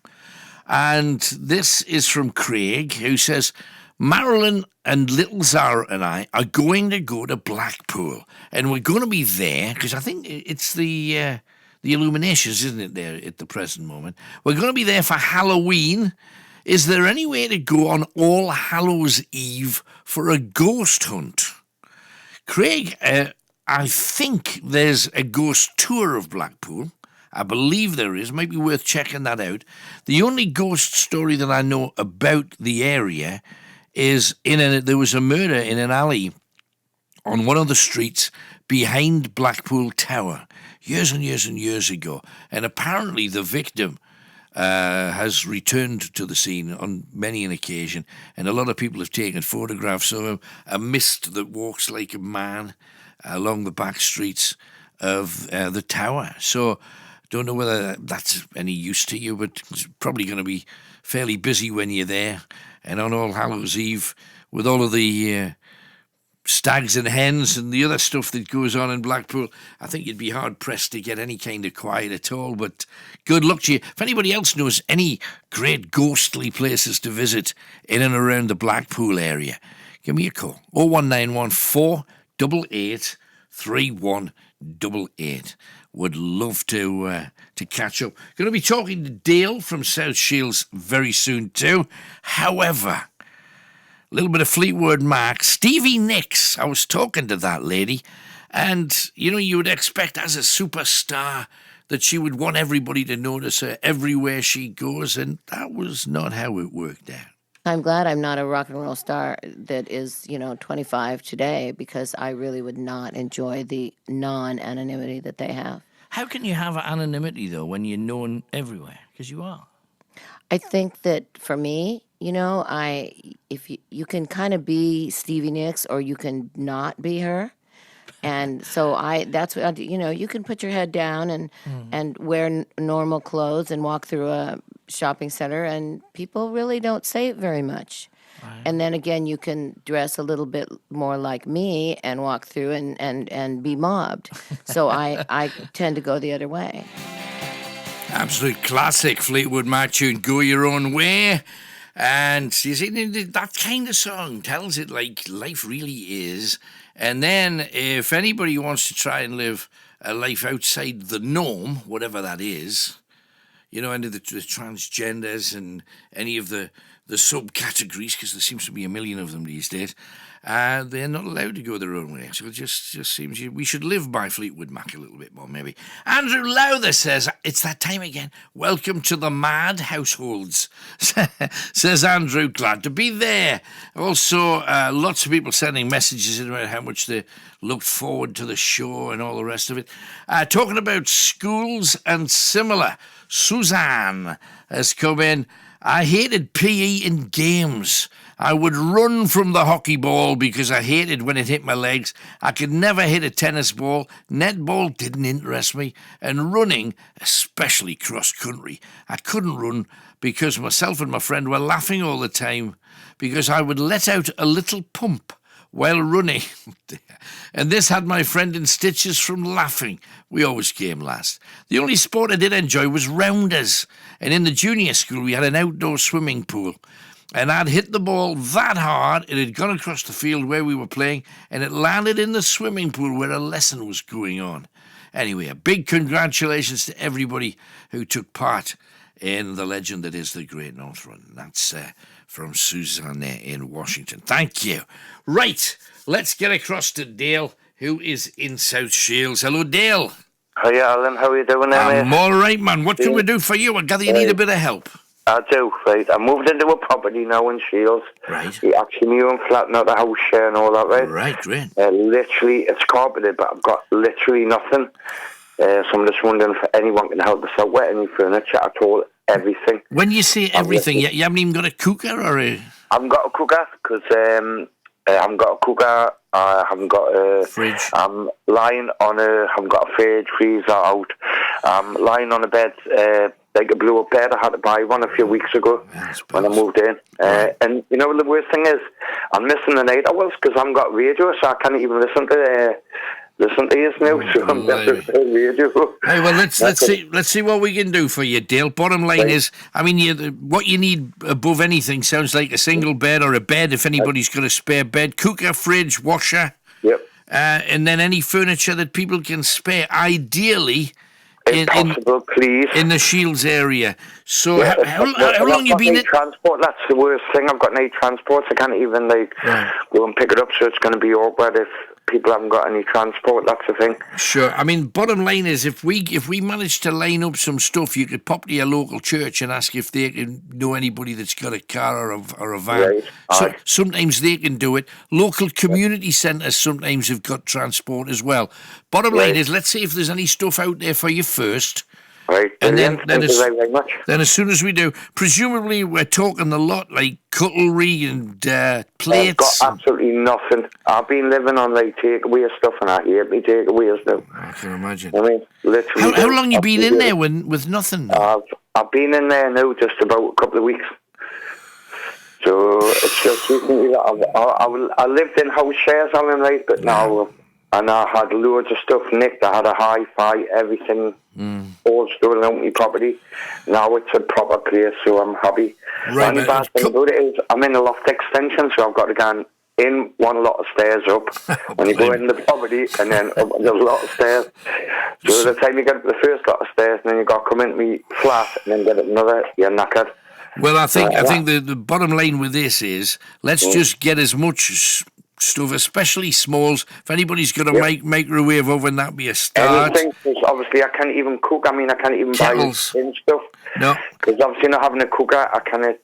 And this is from Craig, who says, Marilyn and little Zara and I are going to go to Blackpool, and we're going to be there because I think it's the Illuminations, isn't it, there at the present moment. We're going to be there for Halloween. Is there any way to go on All Hallows Eve for a ghost hunt? Craig, I think there's a ghost tour of Blackpool. I believe there is. Might be worth checking that out. The only ghost story that I know about the area is there was a murder in an alley on one of the streets behind Blackpool Tower years and years and years ago. And apparently the victim has returned to the scene on many an occasion, and a lot of people have taken photographs of him. A mist that walks like a man along the back streets of the tower. So don't know whether that's any use to you, but it's probably going to be fairly busy when you're there. And on All Hallows Eve, with all of the stags and hens and the other stuff that goes on in Blackpool, I think you'd be hard-pressed to get any kind of quiet at all, but good luck to you. If anybody else knows any great ghostly places to visit in and around the Blackpool area, give me a call. 01914 488 3188. Would love to catch up. Going to be talking to Dale from South Shields very soon too. However, a little bit of Fleetwood Mac. Stevie Nicks, I was talking to that lady, and, you know, you would expect as a superstar that she would want everybody to notice her everywhere she goes, and that was not how it worked out. I'm glad I'm not a rock and roll star that is, 25 today, because I really would not enjoy the non-anonymity that they have. How can you have anonymity, though, when you're known everywhere? Because you are. I think that for me, if you can kind of be Stevie Nicks, or you can not be her. And so that's what I do. You can put your head down and wear normal clothes and walk through a shopping center, and people really don't say very much. And then again, you can dress a little bit more like me and walk through and be mobbed. So I tend to go the other way. Absolute classic Fleetwood Mac tune, Go Your Own Way. And you see, that kind of song tells it like life really is. And then if anybody wants to try and live a life outside the norm, whatever that is, you know, any of the transgenders and any of the subcategories, because there seems to be a million of them these days, they're not allowed to go their own way. So it just seems we should live by Fleetwood Mac a little bit more, maybe. Andrew Lowther says, it's that time again. Welcome to the Mad Households, says Andrew. Glad to be there. Also, lots of people sending messages in about how much they looked forward to the show and all the rest of it. Talking about schools and similar, Suzanne has come in. I hated PE in games. I would run from the hockey ball because I hated when it hit my legs. I could never hit a tennis ball. Netball didn't interest me. And running, especially cross-country, I couldn't run because myself and my friend were laughing all the time because I would let out a little pump while running. And this had my friend in stitches from laughing. We always came last. The only sport I did enjoy was rounders. And in the junior school, we had an outdoor swimming pool. And I'd hit the ball that hard, it had gone across the field where we were playing, and it landed in the swimming pool where a lesson was going on. Anyway, a big congratulations to everybody who took part in the legend that is the Great North Run. That's from Suzanne in Washington. Thank you. Right, let's get across to Dale, who is in South Shields. Hello, Dale. Hi, Alan. How are you doing there, I'm all right, man. What can we do for you? I gather you need a bit of help. I do, right. I moved into a property now in Shields. Right. Actually, my own flat, not a house share and all that, right? Right, great. Literally, it's carpeted, but I've got literally nothing. So I'm just wondering if anyone can help us out with any furniture at all, everything. When you say everything, you haven't even got a cooker or a... I haven't got a cooker, because I haven't got a cooker, I haven't got a... Fridge. I'm lying on a... I haven't got a fridge, freezer out. I'm lying on a bed... like a blow-up bed. I had to buy one a few weeks ago when I moved in. And you know the worst thing is, I'm missing the night hours because I haven't got radio, so I can't even listen to you now. So I'm just radio. Hey, well, let's see what we can do for you, Dale. Bottom line is, I mean, what you need above anything sounds like a single bed or a bed if anybody's got a spare bed, cooker, fridge, washer. Yep. And then any furniture that people can spare, ideally. If possible, please. In the Shields area. So how long you been in... Transport, that's the worst thing. I've got no transport. I can't even go and pick it up, so it's going to be awkward if people haven't got any transport. That's the thing. Sure. I mean, bottom line is, if we manage to line up some stuff, you could pop to your local church and ask if they can know anybody that's got a car or a van. Right. So sometimes they can do it. Local community centres sometimes have got transport as well. Bottom line is, let's see if there's any stuff out there for you first. Right. And then thank you very much. Then as soon as we do, presumably we're talking a lot like cutlery and plates. I've got absolutely nothing. I've been living on takeaway stuff, and I hate me takeaways now. I can imagine. I mean, literally. How long you been in there with nothing? I've been in there now just about a couple of weeks. So it's just recently that I lived in house shares, Alan, right? But now, and I had loads of stuff nicked. I had a hi-fi, everything, all stolen out my property. Now it's a proper place, so I'm happy. Right, and the bad thing about it is I'm in a loft extension, so I've got to go in one lot of stairs up, and you go in the property, and then up there's a lot of stairs. So by the time you get to the first lot of stairs, and then you got to come into me flat, and then get another, you're knackered. Well, I think the bottom line with this is, let's just get as much stuff, especially smalls. If anybody's got a microwave oven, that'd be a start. Anything, obviously I can't even cook. I mean, I can't even Kettles. buy in stuff. No. Because obviously not having a cooker, I can't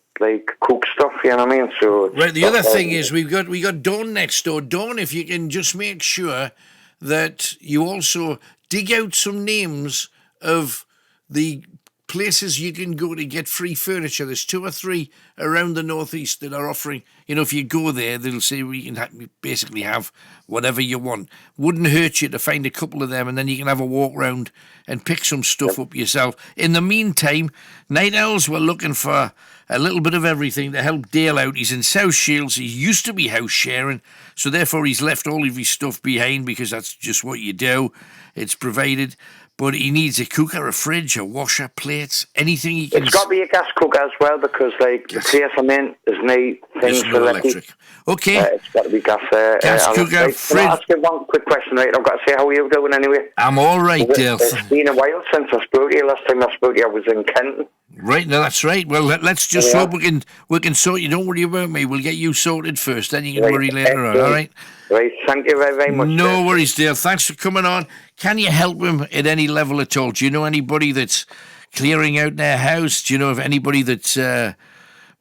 cook stuff, you know what I mean? So right, the other thing is we got Dawn next door. Dawn, if you can just make sure that you also dig out some names of the places you can go to get free furniture. There's 2 or 3 around the northeast that are offering, if you go there, they'll say we can basically have whatever you want. Wouldn't hurt you to find a couple of them, and then you can have a walk round and pick some stuff up yourself. In the meantime, Night Owls were looking for a little bit of everything to help Dale out. He's in South Shields. He used to be house sharing, so therefore he's left all of his stuff behind because that's just what you do. It's provided. But he needs a cooker, a fridge, a washer, plates, anything he can... It's got to be a gas cooker as well, because the place I'm in, there's no things for electric. Okay. It's got to be gas. Gas cooker, fridge... Can I ask you one quick question, right? I've got to say, how are you doing anyway? I'm all right, Dale. It's been a while since I spoke to you. Last time I spoke to you, I was in Kenton. Right, no, that's right. Well, let's just hope we can sort you. Don't worry about me. We'll get you sorted first, then you can worry later on, all right? Right, thank you very, very much. No worries, Dale. Thanks for coming on. Can you help him at any level at all? Do you know anybody that's clearing out their house? Do you know of anybody that's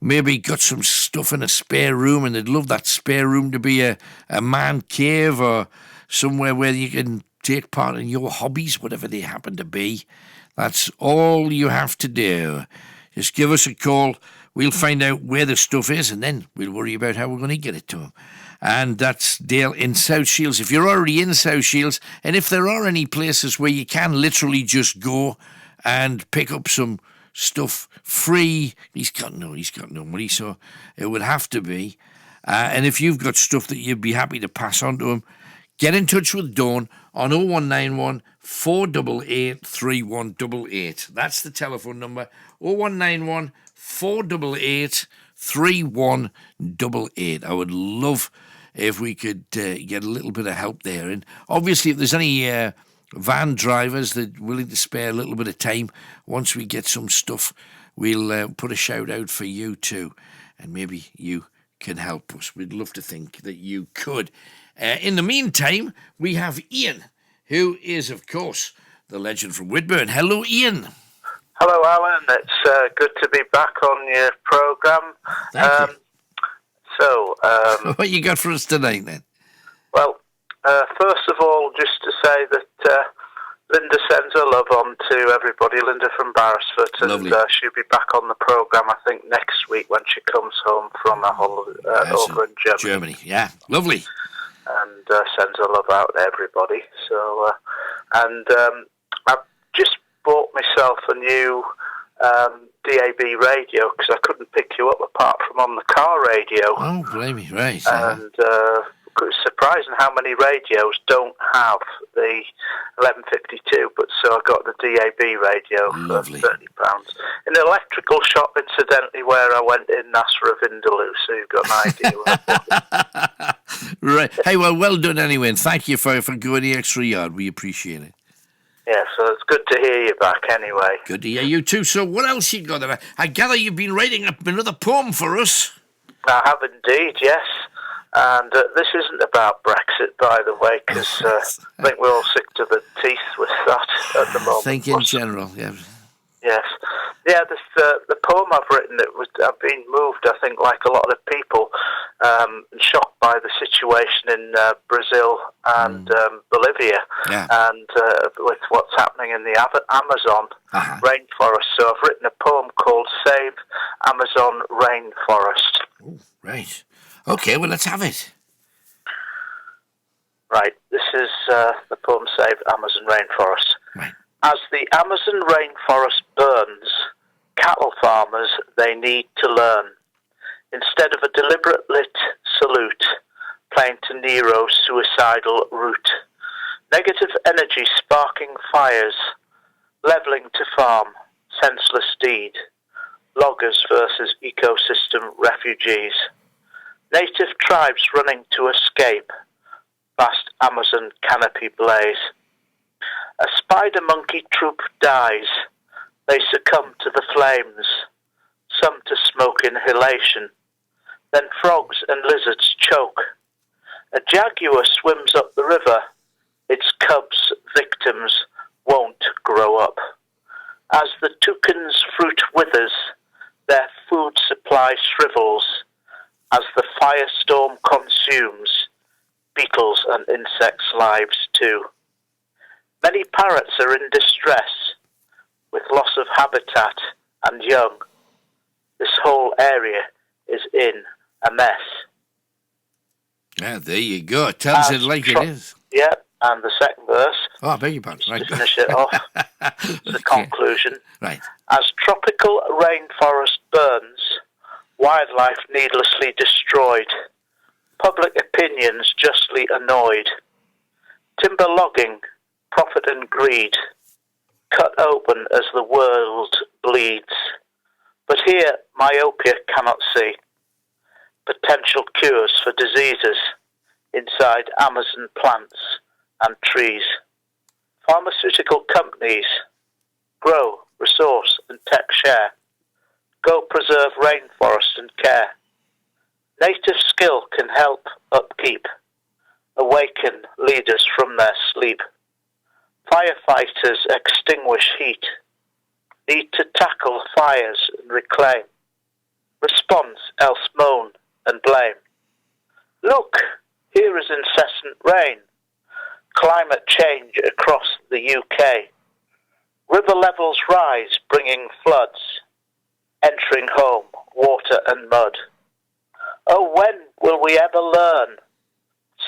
maybe got some stuff in a spare room and they'd love that spare room to be a man cave or somewhere where you can take part in your hobbies, whatever they happen to be? That's all you have to do. Just give us a call. We'll find out where the stuff is and then we'll worry about how we're going to get it to him. And that's Dale in South Shields. If you're already in South Shields, and if there are any places where you can literally just go and pick up some stuff free, he's got no money, so it would have to be. And if you've got stuff that you'd be happy to pass on to him, get in touch with Dawn on 0191 488 3188. That's the telephone number, 0191 488 3188. I would love if we could get a little bit of help there. And obviously, if there's any van drivers that are willing to spare a little bit of time, once we get some stuff, we'll put a shout out for you too. And maybe you can help us. We'd love to think that you could. In the meantime, we have Ian, who is, of course, the legend from Whitburn. Hello, Ian. Hello, Alan. It's good to be back on your programme. Thank you. So, what you got for us tonight, then? Well, first of all, just to say that Linda sends her love on to everybody. Linda from Beresford, and she'll be back on the programme, I think, next week when she comes home from a holiday over in Germany. Yeah, lovely. And sends her love out to everybody. So, I've just bought myself a new DAB radio because I couldn't pick you up apart from on the car radio. Oh, blimey, right. And it's surprising how many radios don't have the 1152, but so I got the DAB radio for £30. In an electrical shop, incidentally, where I went in Nasra of Vindaloo, so you've got an idea. Right. Hey, well done anyway, and thank you for going the extra yard. We appreciate it. Yeah, so it's good to hear you back anyway. Good to hear you too. So what else you got? I gather you've been writing another poem for us. I have indeed, yes. And this isn't about Brexit, by the way, because I think we're all sick to the teeth with that at the moment. I think in general, yeah. Yes. Yeah, the poem I've written, I've been moved, I think, like a lot of people, shocked by the situation in Brazil and Bolivia, and with what's happening in the Amazon rainforest. So I've written a poem called Save Amazon Rainforest. Ooh, right. Okay, well, let's have it. Right, this is the poem Save Amazon Rainforest. Right. As the Amazon rainforest burns, cattle farmers, they need to learn. Instead of a deliberate lit salute, playing to Nero's suicidal route. Negative energy sparking fires, levelling to farm, senseless deed. Loggers versus ecosystem refugees. Native tribes running to escape, vast Amazon canopy blaze. A spider monkey troop dies, they succumb to the flames, some to smoke inhalation, then frogs and lizards choke. A jaguar swims up the river, its cubs, victims, won't grow up. As the toucan's fruit withers, their food supply shrivels, as the firestorm consumes, beetles and insects' lives too. Many parrots are in distress, with loss of habitat and young. This whole area is in a mess. Yeah, there you go. It tells it like it is. Yeah, and the second verse. Oh, I beg your pardon. Right. To finish it off, the conclusion. Right. As tropical rainforest burns, wildlife needlessly destroyed, public opinions justly annoyed, timber logging, profit and greed, cut open as the world bleeds. But here myopia cannot see potential cures for diseases inside Amazon plants and trees. Pharmaceutical companies grow, resource and tech share. Go preserve rainforest and care. Native skill can help upkeep. Awaken leaders from their sleep. Firefighters extinguish heat. Need to tackle fires and reclaim. Response else moan and blame. Look, here is incessant rain. Climate change across the UK. River levels rise, bringing floods. Entering home, water and mud. Oh, when will we ever learn?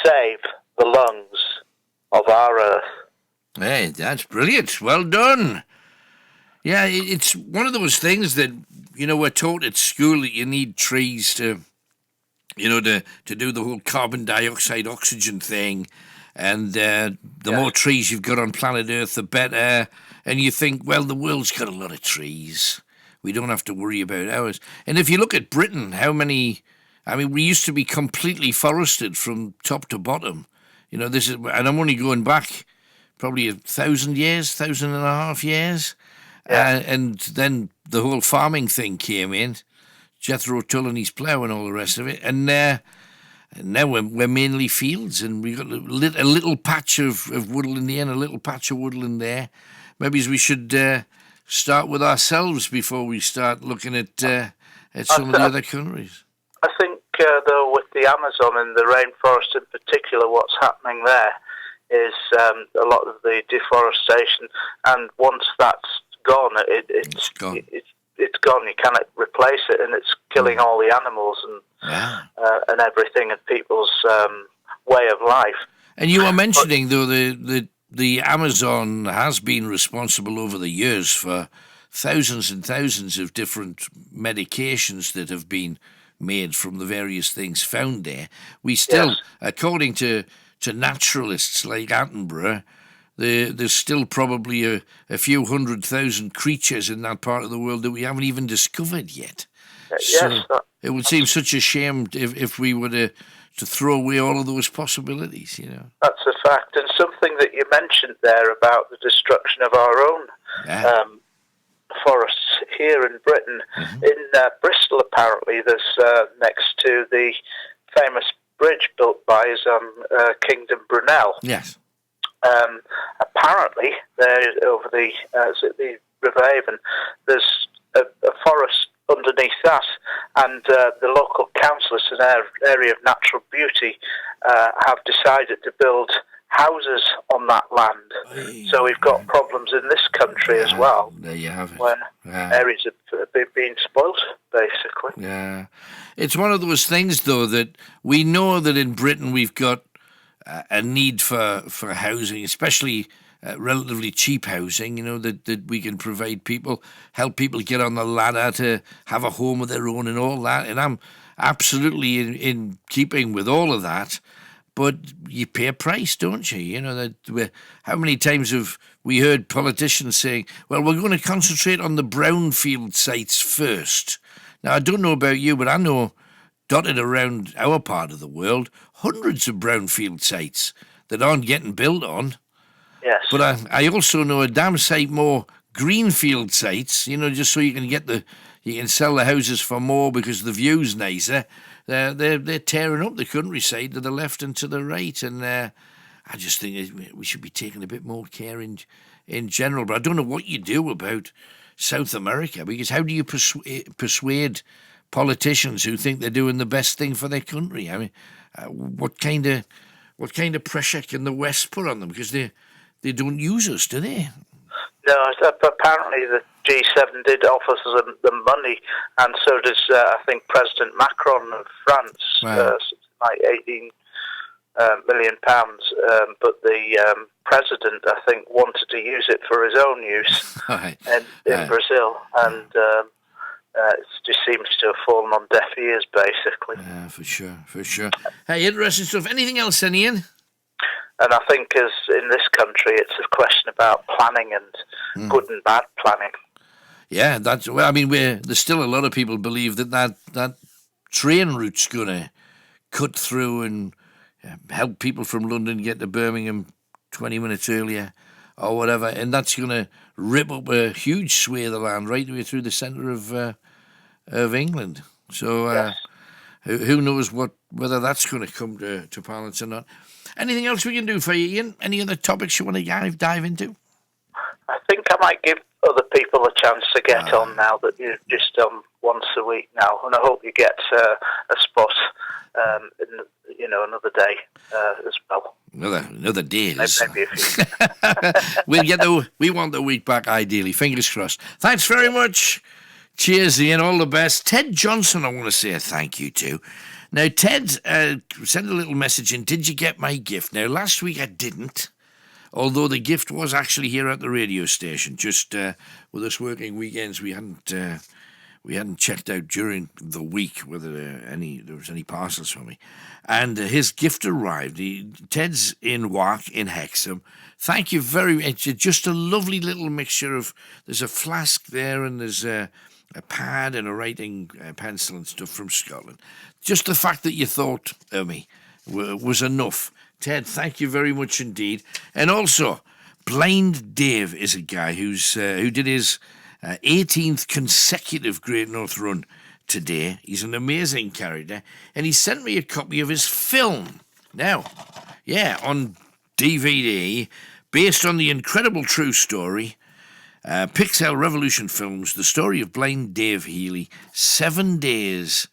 Save the lungs of our earth. Hey, that's brilliant. Well done. Yeah, it's one of those things that, we're taught at school that you need trees to do the whole carbon dioxide oxygen thing. And the more trees you've got on planet Earth, the better. And you think, well, the world's got a lot of trees. We don't have to worry about ours. And if you look at Britain, we used to be completely forested from top to bottom. And I'm only going back probably 1,000 years, 1,500 years. And then the whole farming thing came in, Jethro Tull and his plough and all the rest of it. And now we're mainly fields, and we've got a little patch of woodland here and a little patch of woodland there. Maybe we should start with ourselves before we start looking at some of the other countries. I think, though, with the Amazon and the rainforest in particular, what's happening there is a lot of the deforestation, and once that's gone, it's gone. It's gone. You cannot replace it, and it's killing all the animals and everything, and people's way of life. And you were mentioning, though, the Amazon has been responsible over the years for thousands and thousands of different medications that have been made from the various things found there. We still, according to naturalists like Attenborough, there's still probably a few 100,000 creatures in that part of the world that we haven't even discovered yet. It would seem such a shame if we were to throw away all of those possibilities, That's a fact. And something that you mentioned there about the destruction of our own forests here in Britain. Mm-hmm. In Bristol, apparently, there's next to the famous bridge built by Kingdom Brunel. Yes. Apparently, there over the River Avon, there's a forest underneath that, and the local council, it's an area of natural beauty, have decided to build houses on that land. So we've got problems in this country as well. There you have it. Where areas have been spoilt, basically. Yeah. It's one of those things, though, that we know that in Britain we've got a need for housing, especially relatively cheap housing, that we can provide people, help people get on the ladder to have a home of their own and all that. And I'm absolutely in keeping with all of that. But you pay a price, don't you? How many times have we heard politicians saying, well, we're going to concentrate on the brownfield sites first. Now, I don't know about you, but I know dotted around our part of the world, hundreds of brownfield sites that aren't getting built on. Yes. But I also know a damn sight more greenfield sites, just so you can sell the houses for more because the view's nicer. They're tearing up the countryside to the left and to the right, and I just think we should be taking a bit more care in general. But I don't know what you do about South America, because how do you persuade politicians who think they're doing the best thing for their country? I mean, what kind of pressure can the West put on them, because they don't use us, do they? No, apparently the G7 did offer them money, and so does, I think, President Macron of France, wow. like £18 million. But the president, I think, wanted to use it for his own use in Brazil. And it just seems to have fallen on deaf ears, basically. Yeah, for sure. Hey, interesting stuff. Anything else, then, Ian? And I think as in this country, it's a question about planning and good and bad planning. Yeah, that's. Well, I mean, there's still a lot of people believe that train route's going to cut through and help people from London get to Birmingham 20 minutes earlier or whatever, and that's going to rip up a huge swathe of land right away through the centre of England. So Yes. who knows whether that's going to come to Parliament or not. Anything else we can do for you, Ian? Any other topics you want to dive into? I think I might give other people a chance to get on now that you're just on once a week now, and I hope you get a spot in another day as well. Another day. Maybe a few. We want the week back ideally. Fingers crossed. Thanks very much. Cheers, Ian. All the best. Ted Johnson, I want to say a thank you to. Now, Ted sent a little message in. Did you get my gift? Now, last week I didn't. Although the gift was actually here at the radio station, just with us working weekends, we hadn't checked out during the week whether there was any parcels for me, and his gift arrived. Ted's in Wark in Hexham. Thank you very much. It's just a lovely little mixture of. There's a flask there, and there's a pad and a writing pencil and stuff from Scotland. Just the fact that you thought of me was enough. Ted, thank you very much indeed. And also, Blind Dave is a guy who did his 18th consecutive Great North Run today. He's an amazing character, and he sent me a copy of his film. Now, on DVD, based on the incredible true story, Pixel Revolution Films, the story of Blind Dave Healy, 7 days.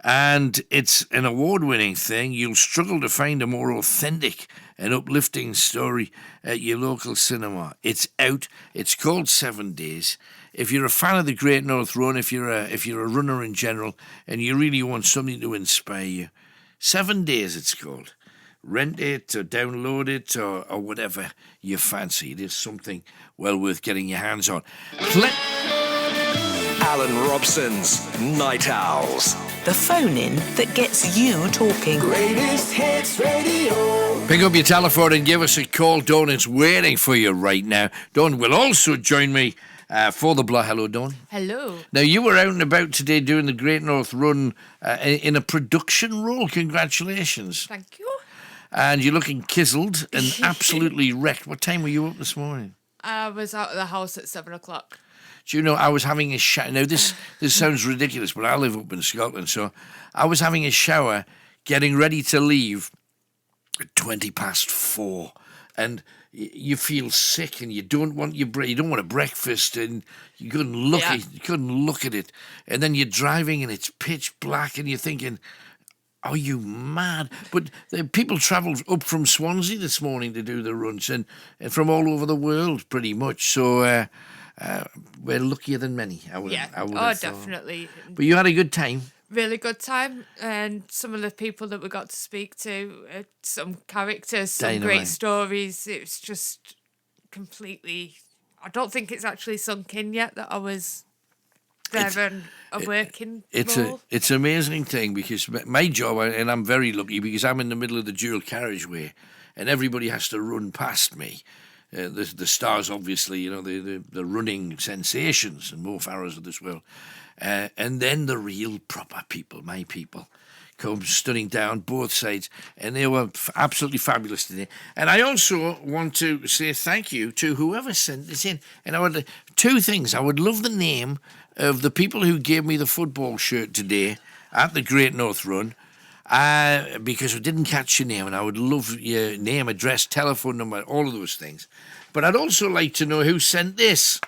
And it's an award-winning thing. You'll struggle to find a more authentic and uplifting story at your local cinema. It's out. It's called 7 Days. If you're a fan of the Great North Run, if you're a runner in general, and you really want something to inspire you, 7 Days it's called. Rent it or download it or whatever you fancy. It is something well worth getting your hands on. Alan Robson's Night Owls. The phone-in that gets you talking. Greatest Hits Radio. Pick up your telephone and give us a call. Dawn is waiting for you right now. Dawn will also join me for the block. Hello, Dawn. Hello. Now, you were out and about today doing the Great North Run in a production role. Congratulations. Thank you. And you're looking kizzled and absolutely wrecked. What time were you up this morning? I was out of the house at 7 o'clock. Do you know, I was having a shower. Now, this sounds ridiculous, but I live up in Scotland, so I was having a shower, getting ready to leave at 4:20, and you feel sick, and you don't want you don't want a breakfast, and you couldn't look at it, and then you're driving, and it's pitch black, and you're thinking, are you mad? But people travelled up from Swansea this morning to do the runs, and from all over the world, pretty much. So we're luckier than many. I would have thought. Definitely. But you had a good time. Really good time, and some of the people that we got to speak to, some characters, some great stories. It's just completely. I don't think it's actually sunk in yet that I was there and a working role. It's an amazing thing because my job, and I'm very lucky because I'm in the middle of the dual carriageway, and everybody has to run past me. The stars, obviously, the running sensations and Mo Farahs of this world. And then the real proper people, my people, come stunning down both sides. And they were absolutely fabulous today. And I also want to say thank you to whoever sent this in. And I would two things. I would love the name of the people who gave me the football shirt today at the Great North Run. Because I didn't catch your name, and I would love your name, address, telephone number, all of those things. But I'd also like to know who sent this.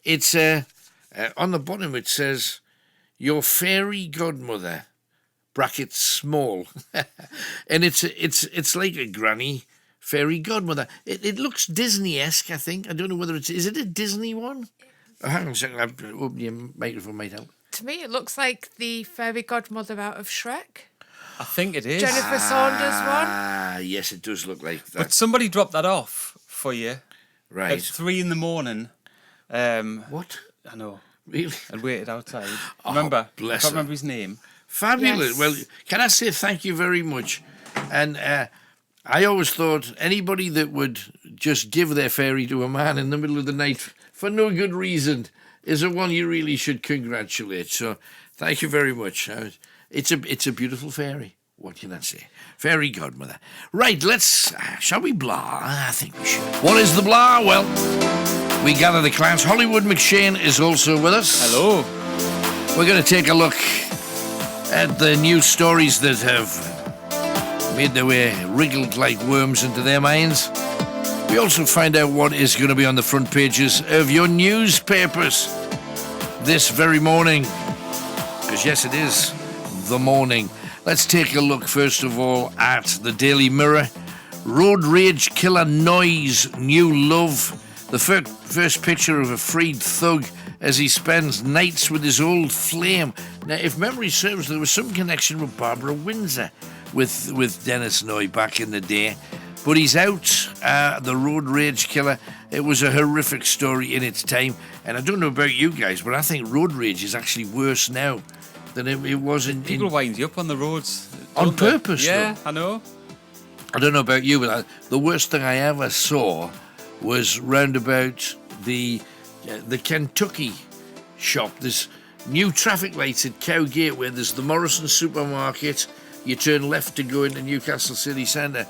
It's on the bottom. It says, "Your fairy godmother," brackets small, and it's like a granny fairy godmother. It looks Disney-esque, I think. I don't know whether is it a Disney one? Hang on a second. Open your microphone, might help. To me, it looks like the fairy godmother out of Shrek. I think it is. Jennifer Saunders one. Ah, yes, it does look like that. But somebody dropped that off for you. Right. At 3 a.m. What? I know. Really? And waited outside. Remember? Bless I can't her. remember his name. Fabulous. Yes. Well, can I say thank you very much? And I always thought anybody that would just give their fairy to a man in the middle of the night for no good reason is the one you really should congratulate. So thank you very much. It's a beautiful fairy. What can I say? Fairy godmother. Right, let's... shall we blah? I think we should. What is the blah? Well, we gather the clans. Hollywood McShane is also with us. Hello. We're going to take a look at the news stories that have made their way, wriggled like worms into their minds. We also find out what is going to be on the front pages of your newspapers this very morning. Because yes, it is the morning. Let's take a look, first of all, at the Daily Mirror. Road rage killer Noise, new love. The first picture of a freed thug as he spends nights with his old flame. Now, if memory serves, there was some connection with Barbara Windsor with Dennis Noy back in the day. But he's out, the road rage killer. It was a horrific story in its time. And I don't know about you guys, but I think road rage is actually worse now than it was in... People wind you up on the roads. On purpose, Yeah, though. I know. I don't know about you, but the worst thing I ever saw was round about the Kentucky shop. There's new traffic lights at Cowgate where there's the Morrison supermarket. You turn left to go into Newcastle city centre.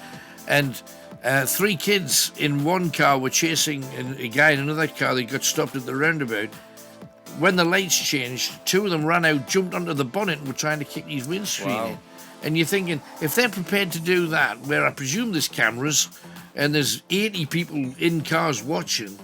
And 3 kids in one car were chasing a guy in another car. They got stopped at the roundabout. When the lights changed, 2 of them ran out, jumped onto the bonnet and were trying to kick his windscreen in. And you're thinking, if they're prepared to do that, where I presume there's cameras and there's 80 people in cars watching,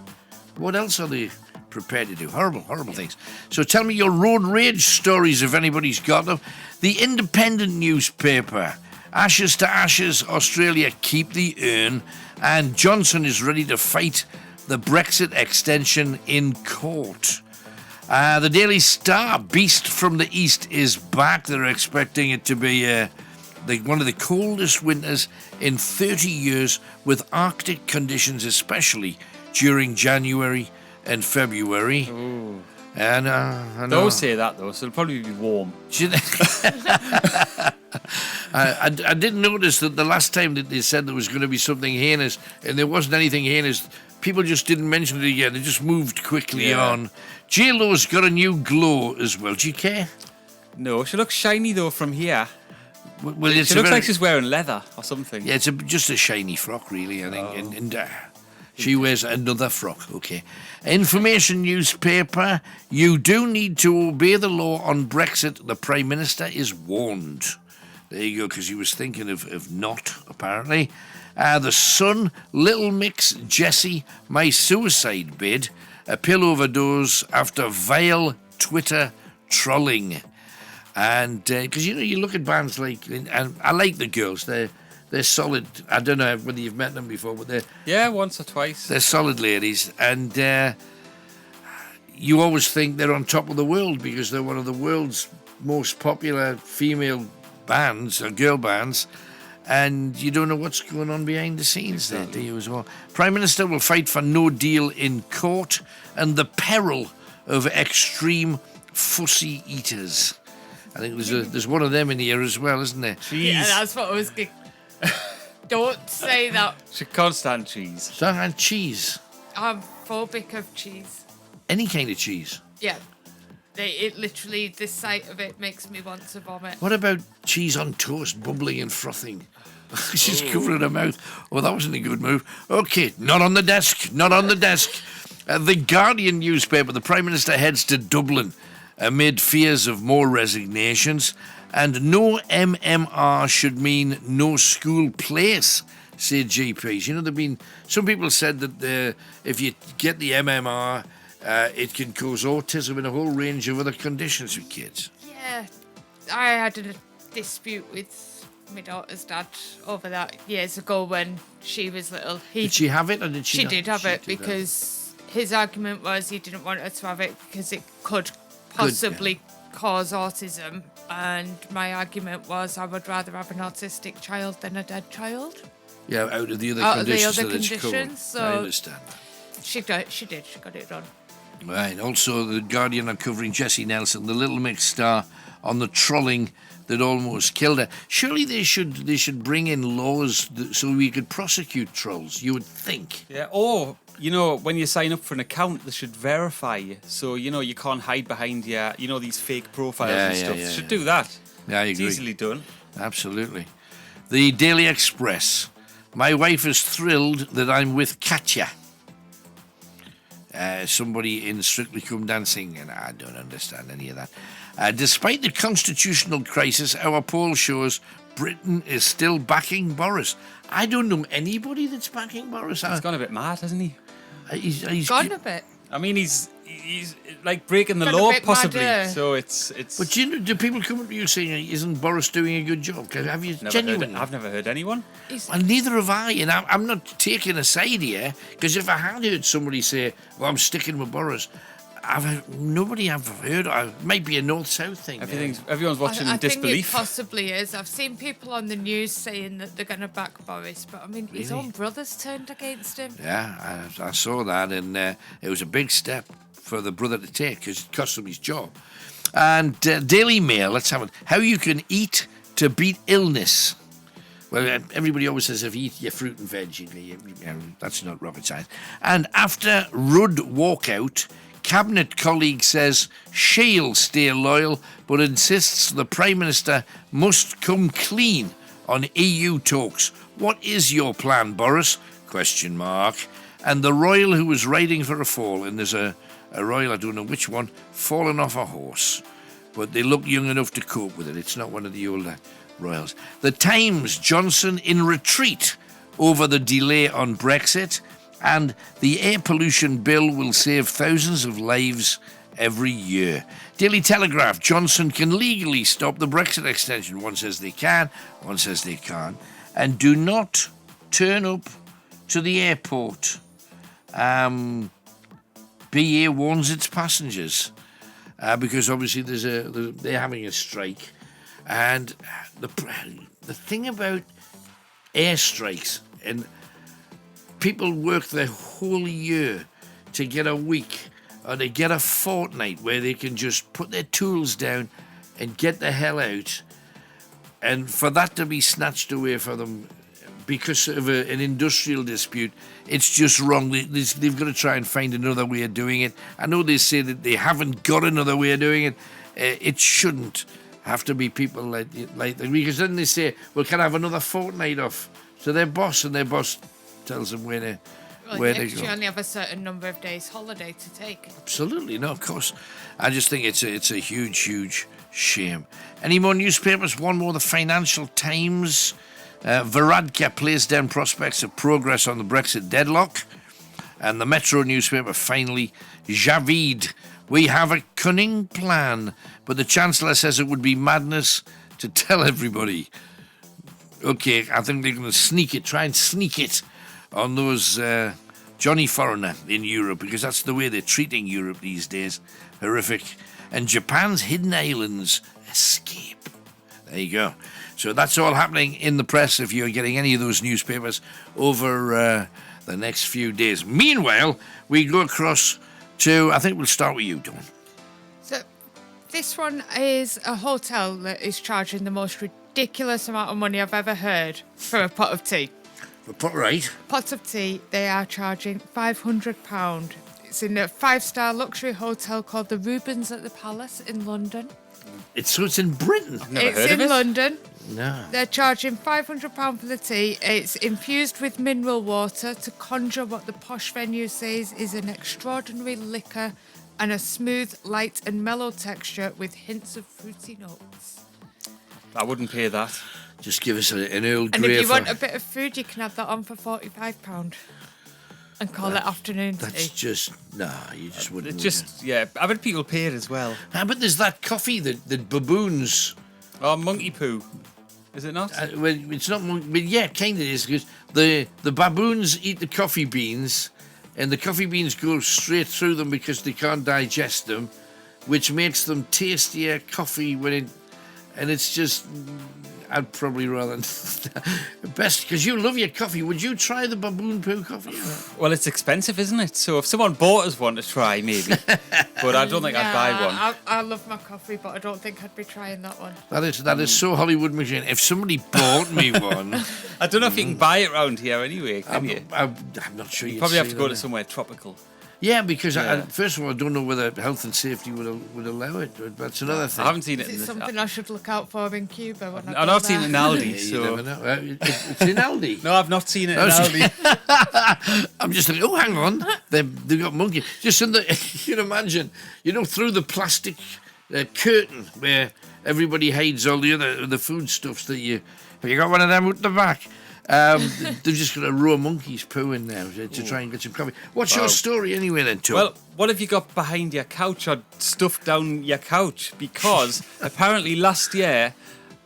what else are they prepared to do? Horrible, horrible things. So tell me your road rage stories if anybody's got them. The Independent newspaper. Ashes to ashes, Australia keep the urn, and Johnson is ready to fight the Brexit extension in court. The Daily Star, Beast from the East is back. They're expecting it to be one of the coldest winters in 30 years, with Arctic conditions especially during January and February. Ooh. And I know. Don't say that, though, so it'll probably be warm. I didn't notice that the last time that they said there was going to be something heinous, and there wasn't anything heinous. People just didn't mention it again. They just moved quickly on. J-Lo's got a new glow as well. Do you care? No, she looks shiny, though, from here. Well, she looks like she's wearing leather or something. Yeah, it's just a shiny frock, really, I think. And she wears another frock, okay. Information newspaper. You do need to obey the law on Brexit. The Prime Minister is warned. There you go, because he was thinking of not, apparently. The Sun, Little Mix, Jessie, my suicide bid, a pill overdose after vile Twitter trolling. And because, you look at bands like, and I like the girls, they're solid. I don't know whether you've met them before, but they're once or twice. They're solid ladies, and you always think they're on top of the world because they're one of the world's most popular female bands or girl bands, and you don't know what's going on behind the scenes there, do you, as well? Prime Minister will fight for no deal in court, and the peril of extreme fussy eaters. I think there's one of them in here as well, isn't there? Yeah, that's what I was going. Don't say that. She can't stand cheese. And cheese. I'm phobic of cheese. Any kind of cheese. Yeah. It literally, the sight of it makes me want to vomit. What about cheese on toast, bubbling and frothing? She's covering her mouth. Oh, that wasn't a good move. Okay, not on the desk, not on the desk. The Guardian newspaper, the Prime Minister heads to Dublin amid fears of more resignations, and no MMR should mean no school place, say GPs. You know, there've been some people said that if you get the MMR, it can cause autism and a whole range of other conditions with kids. Yeah, I had a dispute with my daughter's dad over that years ago when she was little. Did she have it or did she She not? did have it because his argument was he didn't want her to have it because it could possibly cause autism, and my argument was I would rather have an autistic child than a dead child. Yeah, out of the other Out conditions. of the other that it's conditions, covered. so I understand that. She did. She got it done. Right. Also, the Guardian are covering Jessie Nelson, the Little Mix star, on the trolling that almost killed her. Surely they should bring in laws so we could prosecute trolls. You would think. Yeah. Or when you sign up for an account, they should verify you, so you can't hide behind these fake profiles and stuff. They should do that. Yeah, I agree. It's easily done. Absolutely. The Daily Express. My wife is thrilled that I'm with Katya. Somebody in Strictly Come Dancing, and I don't understand any of that. Despite the constitutional crisis, our poll shows Britain is still backing Boris. I don't know anybody that's backing Boris. He's gone a bit mad, hasn't he? He's gone a bit. I mean, he's like breaking the law, possibly. So it's. But do people come up to you saying, "Isn't Boris doing a good job?" Have you genuinely? I've never heard anyone. Well, neither have I, and I'm not taking a side here, because if I had heard somebody say, "Well, I'm sticking with Boris," nobody I've heard. It might be a north-south thing. Everyone's watching in disbelief. I think it possibly is. I've seen people on the news saying that they're going to back Boris, but I mean, his own brothers turned against him. Yeah, I saw that, and it was a big step for the brother to take because it cost him his job. And Daily Mail, let's have it. How you can eat to beat illness. Well, everybody always says if you eat your fruit and veg, that's not rocket science. And after Rudd walkout, Cabinet colleague says she'll stay loyal, but insists the Prime Minister must come clean on EU talks. What is your plan, Boris? ? And the royal who was riding for a fall, and there's a royal, I don't know which one, fallen off a horse. But they look young enough to cope with it. It's not one of the older royals. The Times, Johnson in retreat over the delay on Brexit, and the air pollution bill will save thousands of lives every year. Daily Telegraph, Johnson can legally stop the Brexit extension. One says they can, one says they can't. And do not turn up to the airport. BA warns its passengers because obviously they're having a strike. And the thing about airstrikes, and people work their whole year to get a week or they get a fortnight where they can just put their tools down and get the hell out. And for that to be snatched away from them because of an industrial dispute, it's just wrong. They've got to try and find another way of doing it. I know they say that they haven't got another way of doing it. It shouldn't have to be people like because then they say, well, can I have another fortnight off? So their boss tells them where to go. You only have a certain number of days holiday to take. Absolutely, no, of course. I just think it's a huge, huge shame. Any more newspapers? One more, the Financial Times. Varadkar plays down prospects of progress on the Brexit deadlock. And the Metro newspaper, finally, Javid. We have a cunning plan, but the Chancellor says it would be madness to tell everybody. Okay, I think they're going to try and sneak it on those Johnny Foreigner in Europe, because that's the way they're treating Europe these days. Horrific. And Japan's hidden islands escape. There you go. So that's all happening in the press if you're getting any of those newspapers over the next few days. Meanwhile, we go across to, I think we'll start with you, Dawn. So this one is a hotel that is charging the most ridiculous amount of money I've ever heard for a pot of tea. Right. Pot of tea, they are charging £500. It's in a 5-star luxury hotel called the Rubens at the Palace in London. It's in Britain. I've never heard of it. It's in London. No. They're charging £500 for the tea. It's infused with mineral water to conjure what the posh venue says is an extraordinary liquor and a smooth, light and mellow texture with hints of fruity notes. I wouldn't pay that. Just give us an Earl Grey. And if you want a bit of food, you can have that on for £45 and call it afternoon tea. That's just, you just wouldn't. I've had people pay it as well. But there's that coffee that baboons... Oh, monkey poo. Is it not? Well, it's not monkey, but yeah, kind of is, because the baboons eat the coffee beans, and the coffee beans go straight through them because they can't digest them, which makes them tastier coffee and it's just... I'd probably rather best because you love your coffee. Would you try the baboon poo coffee? Well, it's expensive, isn't it? So if someone bought us one to try, maybe. But I don't think I'd buy one. I love my coffee, but I don't think I'd be trying that one. That is so Hollywood machine. If somebody bought me one, I don't know if you can buy it around here anyway. Can you? I'm not sure. You probably have to go to somewhere tropical. Yeah, because first of all, I don't know whether health and safety would allow it. But that's another thing. I haven't seen it. Is it something I should look out for in Cuba? When I've not seen it in Aldi. You never know. It's in Aldi. No, I've not seen it in Aldi. I'm just like, oh, hang on, they've got monkey. Just in the, you can imagine, through the plastic curtain where everybody hides all the foodstuffs that you. Have you got one of them out the back? They've just got a row of monkeys pooing now to try and get some coffee. What's your story anyway then, Tom? Well, what have you got behind your couch or stuffed down your couch? Because apparently last year,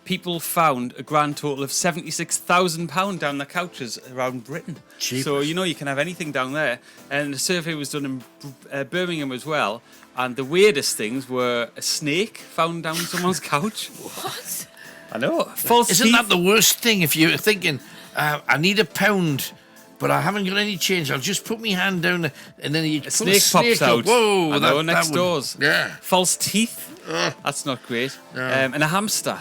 people found a grand total of £76,000 down the couches around Britain. Cheap. So, you can have anything down there. And a survey was done in Birmingham as well. And the weirdest things were a snake found down someone's couch. What? I know. False Isn't teeth. that the worst thing if you're thinking, I need £1, but I haven't got any change. I'll just put my hand down and then a snake pops up. out. Whoa, I know, next doors. Yeah. False teeth. That's not great. No. And a hamster.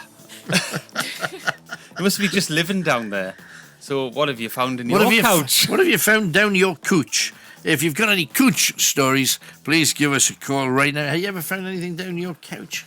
You must be just living down there. So what have you found in your couch? What have you found down your couch? If you've got any couch stories, please give us a call right now. Have you ever found anything down your couch?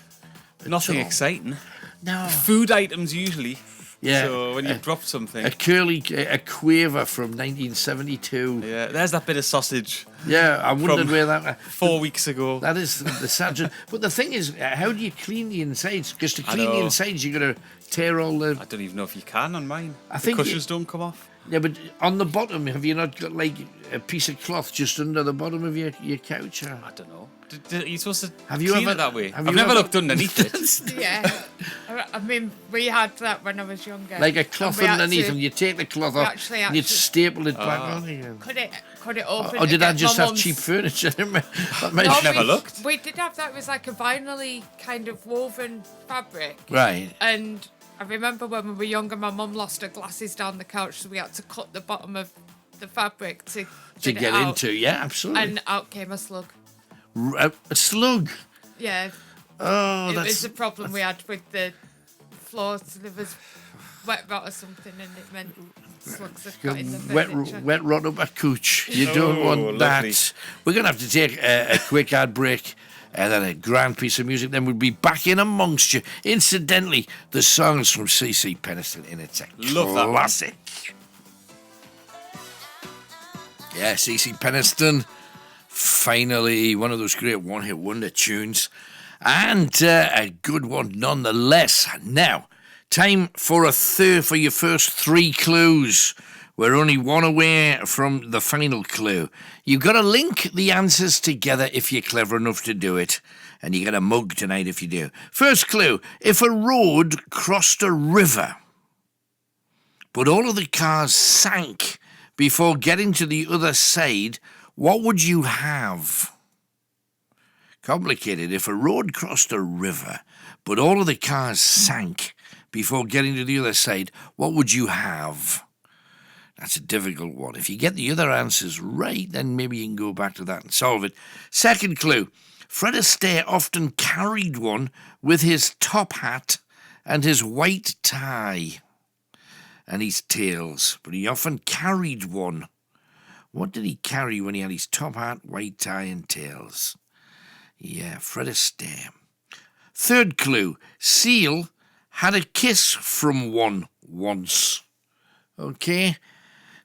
Nothing exciting. No. Food items usually. Yeah. So when you drop something. A quaver from 1972. Yeah, there's that bit of sausage. Yeah, I wondered where that... 4 weeks ago. That is the sad... But the thing is, how do you clean the insides? Because to clean the insides, you've got to tear all the... I don't even know if you can on mine. I think the cushions don't come off. Yeah, but on the bottom, have you not got like a piece of cloth just under the bottom of your couch? Or? I don't know. Are you supposed to have you clean ever, it that way? I've never looked underneath it. Yeah. I mean, we had that when I was younger. Like a cloth underneath, and you take the cloth off and you'd staple it back on again. Could it open? Or did I just have cheap furniture? I've never looked. We did have that. It was like a vinyl-y kind of woven fabric. Right. And I remember when we were younger, my mum lost her glasses down the couch, so we had to cut the bottom of the fabric to get into. Yeah, absolutely. And out came a slug. A slug? Yeah. Oh, it was a problem we had with the floors. There was wet rot or something, and it meant slugs had got in the furniture. Wet rot up a couch. You don't want lovely. that. We're going to have to take a quick ad break. And then a grand piece of music. Then we'll be back in amongst you. Incidentally, the song's from C.C. Peniston, and it's a classic. Yeah, C.C. Peniston. Finally, one of those great one-hit wonder tunes. And a good one nonetheless. Now, time for your first 3 clues. We're only one away from the final clue. You've got to link the answers together if you're clever enough to do it. And you get a mug tonight if you do. First clue. If a road crossed a river, but all of the cars sank before getting to the other side, what would you have? Complicated. If a road crossed a river, but all of the cars sank before getting to the other side, what would you have? That's a difficult one. If you get the other answers right, then maybe you can go back to that and solve it. Second clue. Fred Astaire often carried one with his top hat and his white tie and his tails, but he often carried one. What did he carry when he had his top hat, white tie and tails? Yeah, Fred Astaire. Third clue. Seal had a kiss from one once. Okay?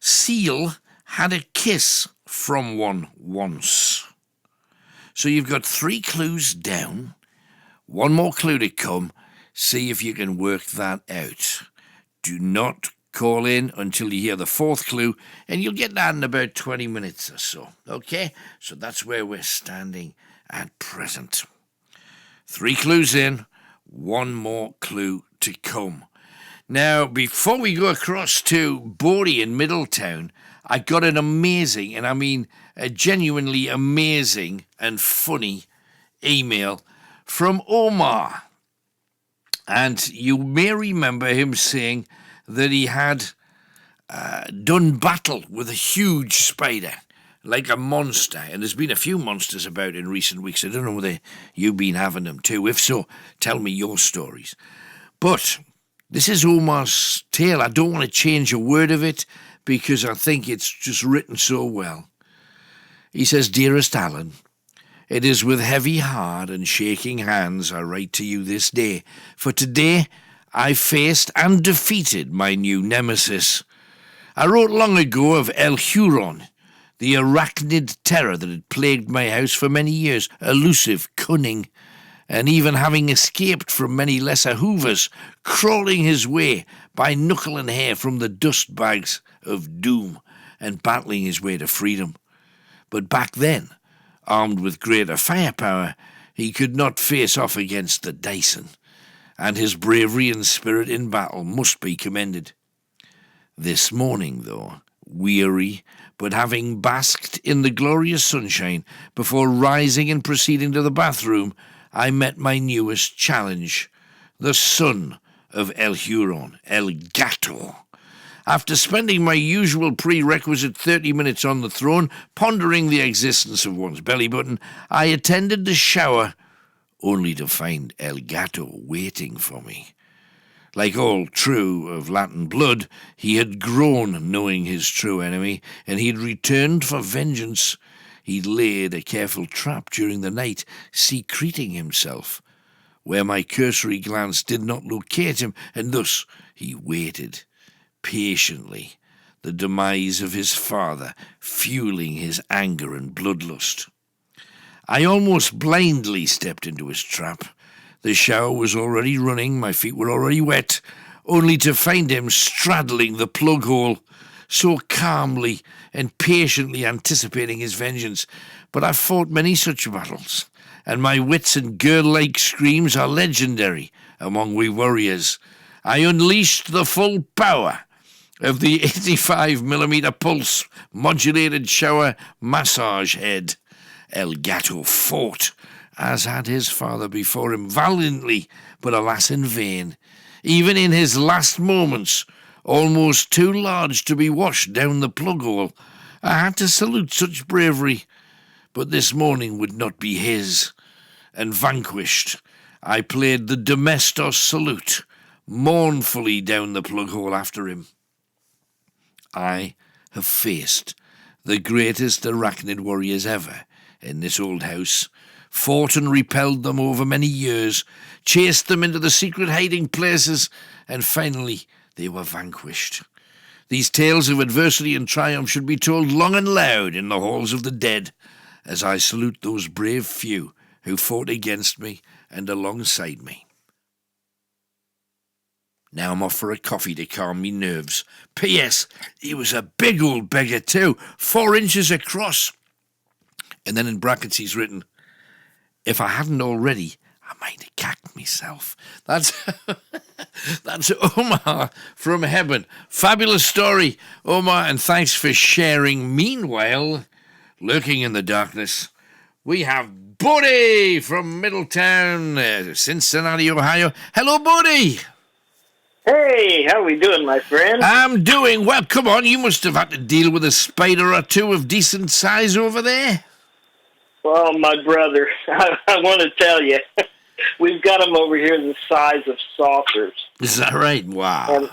Seal had a kiss from one once. So you've got 3 clues down. 1 more clue to come. See if you can work that out. Do not call in until you hear the 4th clue, and you'll get that in about 20 minutes or so. Okay? So that's where we're standing at present. 3 clues in, 1 more clue to come. Now, before we go across to Borey in Middletown, I got an amazing, and I mean a genuinely amazing and funny email from Omar. And you may remember him saying that he had done battle with a huge spider, like a monster. And there's been a few monsters about in recent weeks. I don't know whether you've been having them too. If so, tell me your stories. But this is Omar's tale. I don't want to change a word of it because I think it's just written so well. He says, "Dearest Alan, it is with heavy heart and shaking hands I write to you this day, for today I faced and defeated my new nemesis. I wrote long ago of El Huron, the arachnid terror that had plagued my house for many years, elusive, cunning, and even having escaped from many lesser hoovers, crawling his way by knuckle and hair from the dust bags of doom and battling his way to freedom. But back then, armed with greater firepower, he could not face off against the Dyson, and his bravery and spirit in battle must be commended. This morning, though, weary, but having basked in the glorious sunshine before rising and proceeding to the bathroom, I met my newest challenge, the son of El Huron, El Gato. After spending my usual prerequisite 30 minutes on the throne, pondering the existence of one's belly button, I attended the shower, only to find El Gato waiting for me. Like all true of Latin blood, he had grown knowing his true enemy, and he had returned for vengeance. He'd laid a careful trap during the night, secreting himself, where my cursory glance did not locate him, and thus he waited patiently, the demise of his father fueling his anger and bloodlust. I almost blindly stepped into his trap. The shower was already running, my feet were already wet, only to find him straddling the plug hole, so calmly and patiently anticipating his vengeance. But I've fought many such battles, and my wits and girl-like screams are legendary among we warriors. I unleashed the full power of the 85mm pulse modulated shower massage head. El Gato fought, as had his father before him, valiantly, but alas in vain. Even in his last moments, almost too large to be washed down the plug hole, I had to salute such bravery, but this morning would not be his. And vanquished, I played the domestos salute, mournfully down the plug hole after him. I have faced the greatest arachnid warriors ever in this old house, fought and repelled them over many years, chased them into the secret hiding places, and finally they were vanquished. These tales of adversity and triumph should be told long and loud in the halls of the dead, as I salute those brave few who fought against me and alongside me. Now I'm off for a coffee to calm me nerves. P.S. He was a big old beggar too, 4 inches across. And then in brackets he's written, if I hadn't already, I might have cacked myself. That's Omar from heaven. Fabulous story, Omar, and thanks for sharing. Meanwhile, lurking in the darkness, we have Buddy from Middletown, Cincinnati, Ohio. Hello, Buddy. Hey, how we doing, my friend? I'm doing well. Come on, you must have had to deal with a spider or two of decent size over there. Well, my brother, I want to tell you, we've got them over here the size of saucers. Is that right? Wow.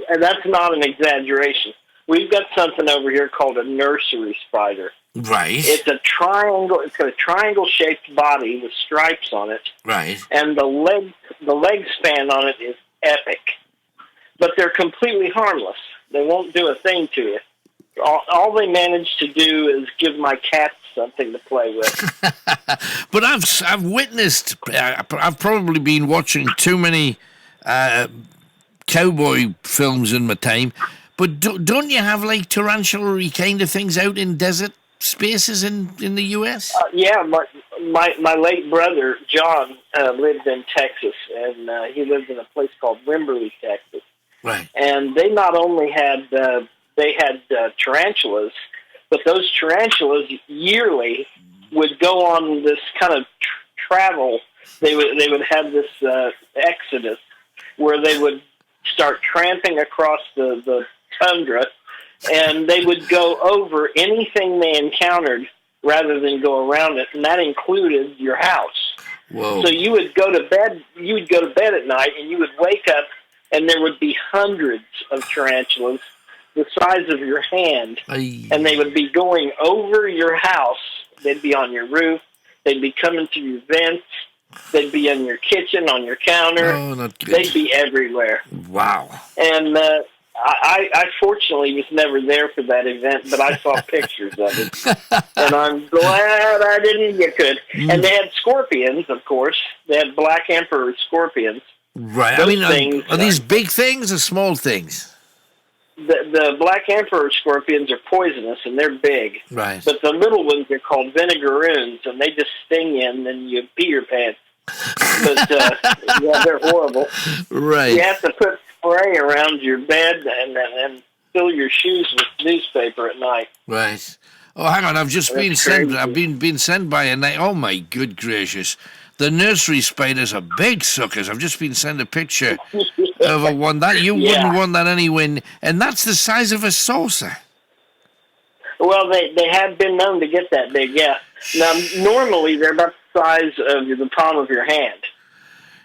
And that's not an exaggeration. We've got something over here called a nursery spider. Right. It's a triangle. It's got a triangle-shaped body with stripes on it. Right. And the leg span on it is epic. But they're completely harmless. They won't do a thing to you. All they manage to do is give my cats something to play with. But I've witnessed. I've probably been watching too many cowboy films in my time. But don't you have like tarantula-y kind of things out in desert spaces in the U.S.? Yeah, my late brother John lived in Texas, and he lived in a place called Wimberley, Texas. Right. And they not only had tarantulas, but those tarantulas yearly would go on this kind of travel they would have this exodus where they would start tramping across the tundra, and they would go over anything they encountered rather than go around it, and that included your house. Whoa. So you would go to bed. You would go to bed at night, and you would wake up, and there would be hundreds of tarantulas the size of your hand, and they would be going over your house. They'd be on your roof. They'd be coming through your vents. They'd be in your kitchen, on your counter. Oh, not good. They'd be everywhere. Wow. And I fortunately was never there for that event, but I saw pictures of it. And I'm glad I didn't get good. And they had scorpions, of course. They had black emperor scorpions. Right. Those I mean, things, are these big things or small things? The black emperor scorpions are poisonous, and they're big. Right. But the little ones are called vinegaroons, and they just sting you, and then you pee your pants. But, yeah, they're horrible. Right. You have to put spray around your bed and fill your shoes with newspaper at night. Right. Oh, hang on. I've just That's been sent. crazy. I've been sent by a night. Oh my good gracious! The nursery spiders are big suckers. I've just been sent a picture of a one that you wouldn't want that anyway, and that's the size of a saucer. Well, they have been known to get that big, yeah. Now, normally they're about the size of the palm of your hand.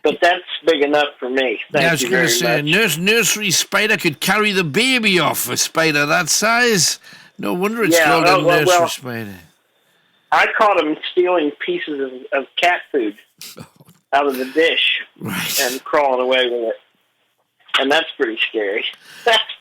But that's big enough for me. Thank I was you going very to say, much. a nursery spider could carry the baby off a spider that size. No wonder it's called a nursery spider. I caught them stealing pieces of cat food out of the dish and crawling away with it. And that's pretty scary.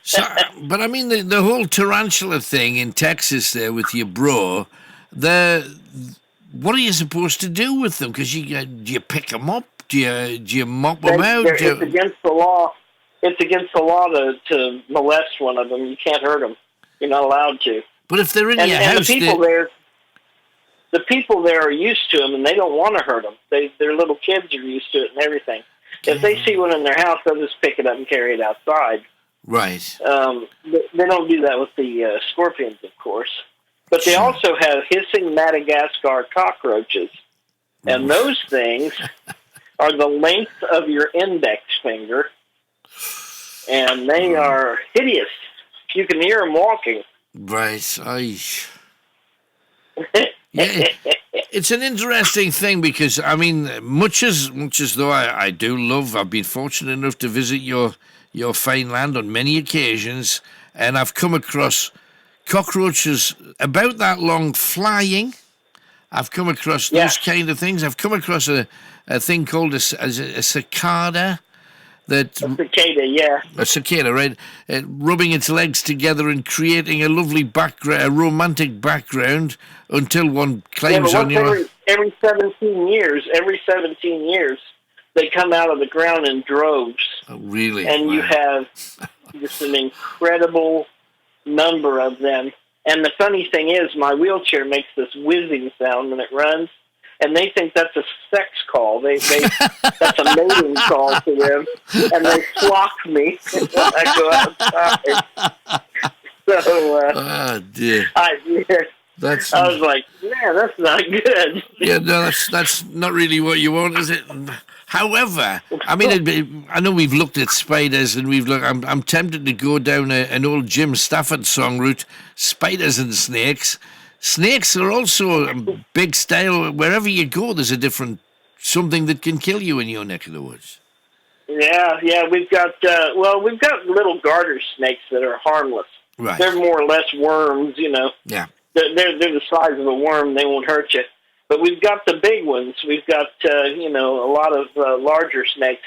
So, but I mean, the whole tarantula thing in Texas there with your bro, what are you supposed to do with them? Because do you pick them up? Do you mop them out? It's against the law. It's against the law to molest one of them. You can't hurt them. You're not allowed to. But if they're in your house, the people there are used to them, and they don't want to hurt them. Their little kids are used to it and everything. If they see one in their house, they'll just pick it up and carry it outside. Right. They don't do that with the scorpions, of course. But they also have hissing Madagascar cockroaches. And those things are the length of your index finger. And they are hideous. You can hear them walking. Right. Yeah, it's an interesting thing because, I mean, much as though I do love, I've been fortunate enough to visit your fine land on many occasions, and I've come across cockroaches about that long flying. I've come across those kind of things. I've come across a thing called a cicada. A cicada, yeah. A cicada, right? Rubbing its legs together and creating a lovely background, a romantic background, until one climbs on your... Every 17 years, they come out of the ground in droves. Oh, really? And you have just an incredible number of them. And the funny thing is, my wheelchair makes this whizzing sound when it runs, and they think that's a sex call. That's a mating call to them, and they flock me when I go outside. So, oh dear. I was like, man, that's not good. Yeah, no, that's not really what you want, is it? However, I mean, I know we've looked at spiders, and I'm tempted to go down an old Jim Stafford song route: spiders and snakes. Snakes are also a big style. Wherever you go, there's a different something that can kill you in your neck of the woods. Yeah, we've got little garter snakes that are harmless. Right. They're more or less worms, Yeah. They're the size of a worm. They won't hurt you. But we've got the big ones. We've got a lot of larger snakes,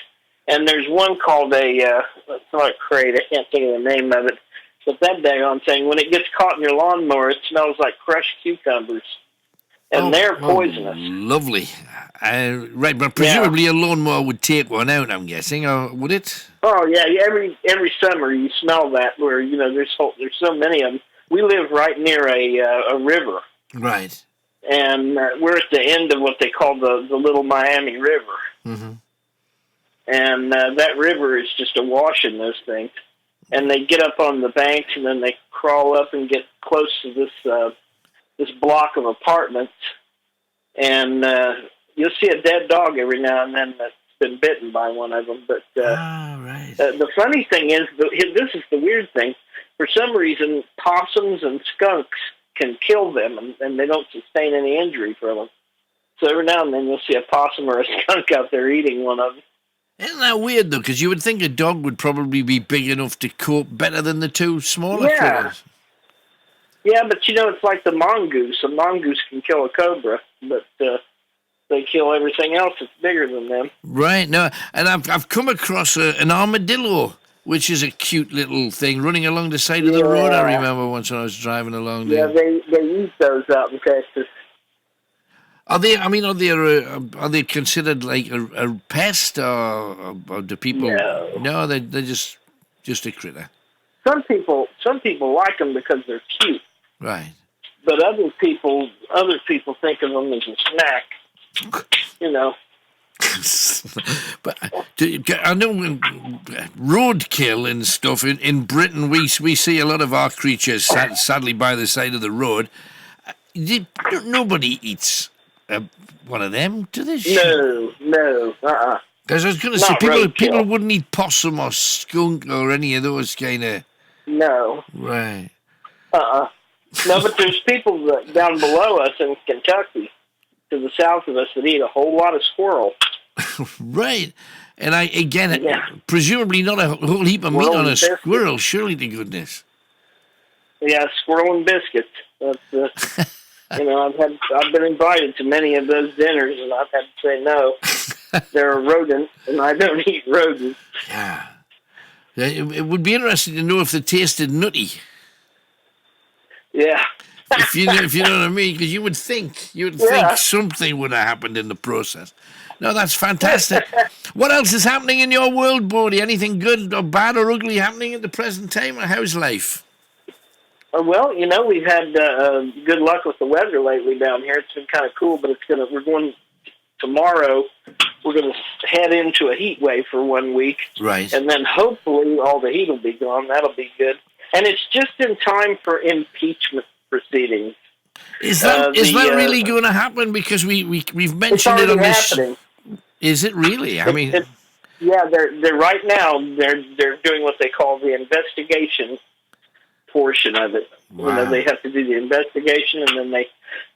and there's one called it's not a crate. I can't think of the name of it. But that daggone thing, when it gets caught in your lawnmower, it smells like crushed cucumbers, and they're poisonous. Lovely. Right, but presumably a lawnmower would take one out, I'm guessing, or would it? Oh yeah, every summer you smell that. Where there's so many of them. We live right near a river. Right. And we're at the end of what they call the Little Miami River. Mm-hmm. And that river is just awash in those things. And they get up on the banks, and then they crawl up and get close to this block of apartments. And you'll see a dead dog every now and then that's been bitten by one of them. But the funny thing is, this is the weird thing. For some reason, possums and skunks can kill them, and they don't sustain any injury from them. So every now and then you'll see a possum or a skunk out there eating one of them. Isn't that weird, though? Because you would think a dog would probably be big enough to cope better than the two smaller critters. Yeah, but it's like the mongoose. A mongoose can kill a cobra, but they kill everything else that's bigger than them. Right. No, and I've come across an armadillo, which is a cute little thing running along the side of the road. I remember once when I was driving along there. Yeah, they eat those out in Texas. Are they? I mean, are they considered like a pest, or do people? No, they're just a critter. Some people like them because they're cute. Right. But other people think of them as a snack. But I know roadkill and stuff in Britain, we see a lot of our creatures sadly by the side of the road. Nobody eats one of them, do they? No. Because I was going to say, people wouldn't eat possum or skunk or any of those kind of. No. Right. No, but there's people down below us in Kentucky, to the south of us, that eat a whole lot of squirrel. Right. And presumably not a whole heap of meat on a squirrel, surely to goodness. Yeah, squirrel and biscuits. That's I've been invited to many of those dinners, and I've had to say no. They're a rodent, and I don't eat rodents. Yeah. It would be interesting to know if they tasted nutty. Yeah. if you know what I mean, because you would think something would have happened in the process. No, that's fantastic. What else is happening in your world, Bodie? Anything good or bad or ugly happening at the present time, or how's life? Well, we've had good luck with the weather lately down here. It's been kind of cool, but we're going tomorrow. We're going to head into a heat wave for 1 week, right? And then hopefully all the heat will be gone. That'll be good. And it's just in time for impeachment proceedings. Is that really going to happen? Because we've mentioned it on this. Happening. Is it really? I mean, they're right now. They're doing what they call the investigation portion of it. Wow. They have to do the investigation, and then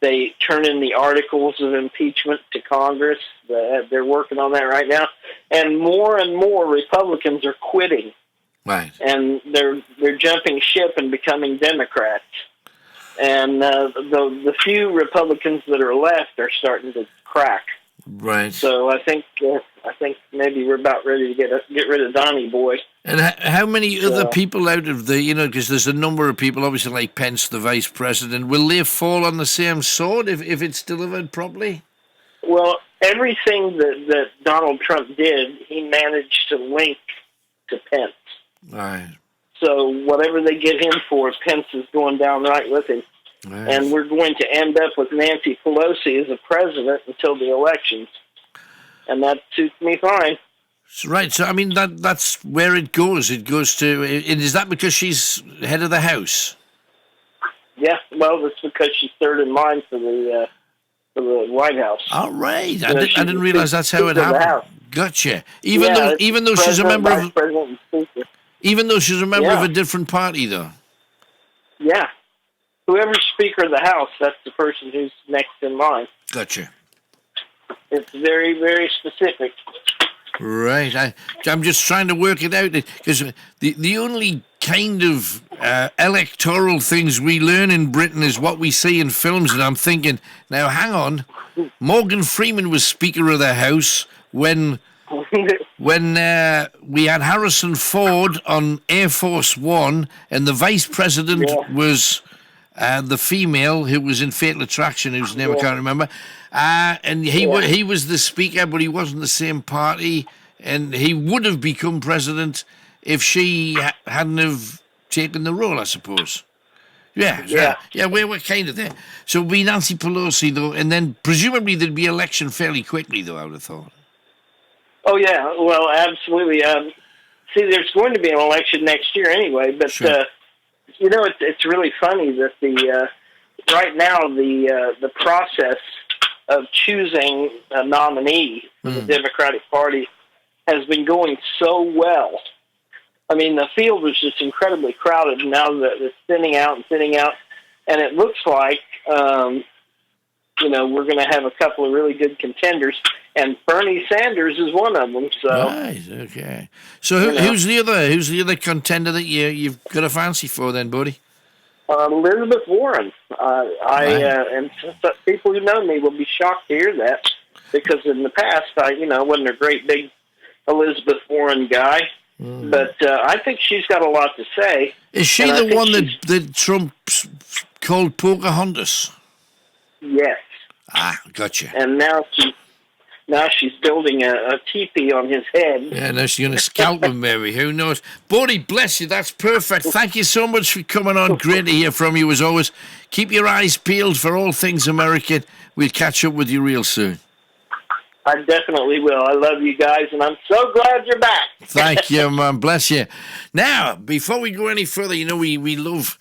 they turn in the articles of impeachment to Congress. They're working on that right now, and more Republicans are quitting. Right. And they're jumping ship and becoming Democrats. And the few Republicans that are left are starting to crack. Right. So I think maybe we're about ready to get rid of Donnie Boy. And how many other people out of the, because there's a number of people, obviously like Pence, the vice president, will they fall on the same sword if it's delivered properly? Well, everything that Donald Trump did, he managed to link to Pence. Right. So whatever they get him for, Pence is going down right with him. Right. And we're going to end up with Nancy Pelosi as a president until the elections. And that suits me fine. Right. So, I mean, that's where it goes. It goes to... Is that because she's head of the House? Yeah. Well, that's because she's third in line for the White House. All right. I didn't realize that's how it happened. Gotcha. Even though she's a member of... Even though she's a member of a different party, though. Yeah. Whoever's Speaker of the House, that's the person who's next in line. Gotcha. It's very, very specific. Right. I'm just trying to work it out, because the only kind of electoral things we learn in Britain is what we see in films, and I'm thinking, now hang on, Morgan Freeman was Speaker of the House when we had Harrison Ford on Air Force One, and the vice president was the female who was in Fatal Attraction, whose name I can't remember, and he was the speaker, but he wasn't the same party, and he would have become president if she hadn't have taken the role, I suppose. Yeah, we're kind of there. So it'd be Nancy Pelosi, though, and then presumably there'd be election fairly quickly, though, I would have thought. Oh, yeah, well, absolutely. See, there's going to be an election next year anyway, but, sure. It's really funny that right now the process of choosing a nominee for the Democratic Party has been going so well. I mean, the field was just incredibly crowded. Now that it's thinning out, and it looks like we're going to have a couple of really good contenders, and Bernie Sanders is one of them. So, right, okay. So who's the other contender that you've got a fancy for then, buddy? Elizabeth Warren. And people who know me will be shocked to hear that, because in the past I wasn't a great big Elizabeth Warren guy, but I think she's got a lot to say. Is she the one that Trump called Pocahontas? Yes. Ah, gotcha. And now she's building a teepee on his head. Yeah, now she's going to scalp him, maybe. Who knows? Buddy, bless you. That's perfect. Thank you so much for coming on. Great to hear from you, as always. Keep your eyes peeled for all things American. We'll catch up with you real soon. I definitely will. I love you guys, and I'm so glad you're back. Thank you, man. Bless you. Now, before we go any further, we love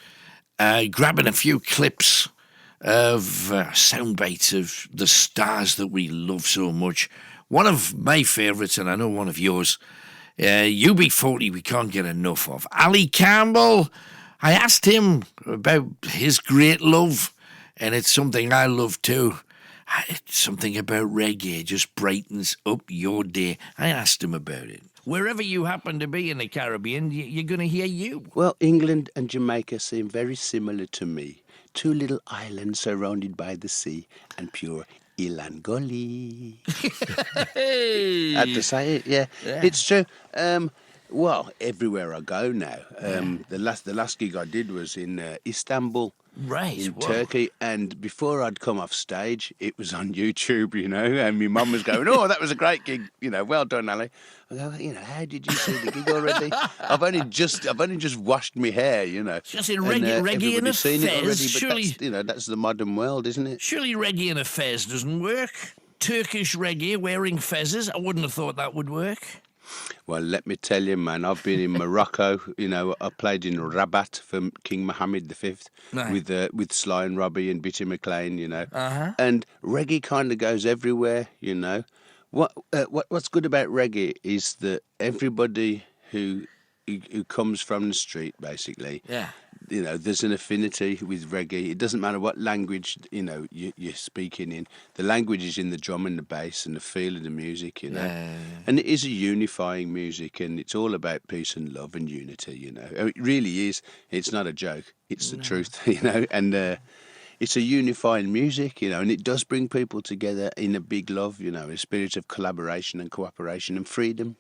grabbing a few clips of sound bites of the stars that we love so much. One of my favourites, and I know one of yours, UB40 we can't get enough of. Ali Campbell, I asked him about his great love, and it's something I love too. It's something about reggae, just brightens up your day. I asked him about it. Wherever you happen to be in the Caribbean, you're going to hear you. Well, England and Jamaica seem very similar to me. Two little islands surrounded by the sea and pure Ilangoli. I have to say it, yeah. It's true. Well, everywhere I go now. The last gig I did was in Istanbul, in Turkey, and before I'd come off stage, it was on YouTube, and my mum was going, "Oh, that was a great gig, well done, Ali." I go, how did you see the gig already? I've only just washed my hair, Just in reggae and affairs, surely. That's the modern world, isn't it? Surely reggae and affairs doesn't work. Turkish reggae wearing fezzes, I wouldn't have thought that would work. Well, let me tell you, man, I've been in Morocco. I played in Rabat for King Mohammed V with Sly and Robbie and Bitty McLean, And reggae kind of goes everywhere, What's good about reggae is that everybody who comes from the street, basically, there's an affinity with reggae. It doesn't matter what language you're speaking in. The language is in the drum and the bass and the feel of the music, And it is a unifying music, and it's all about peace and love and unity. It really is. It's not a joke. It's the truth, and. It's a unifying music, and it does bring people together in a big love, a spirit of collaboration and cooperation and freedom.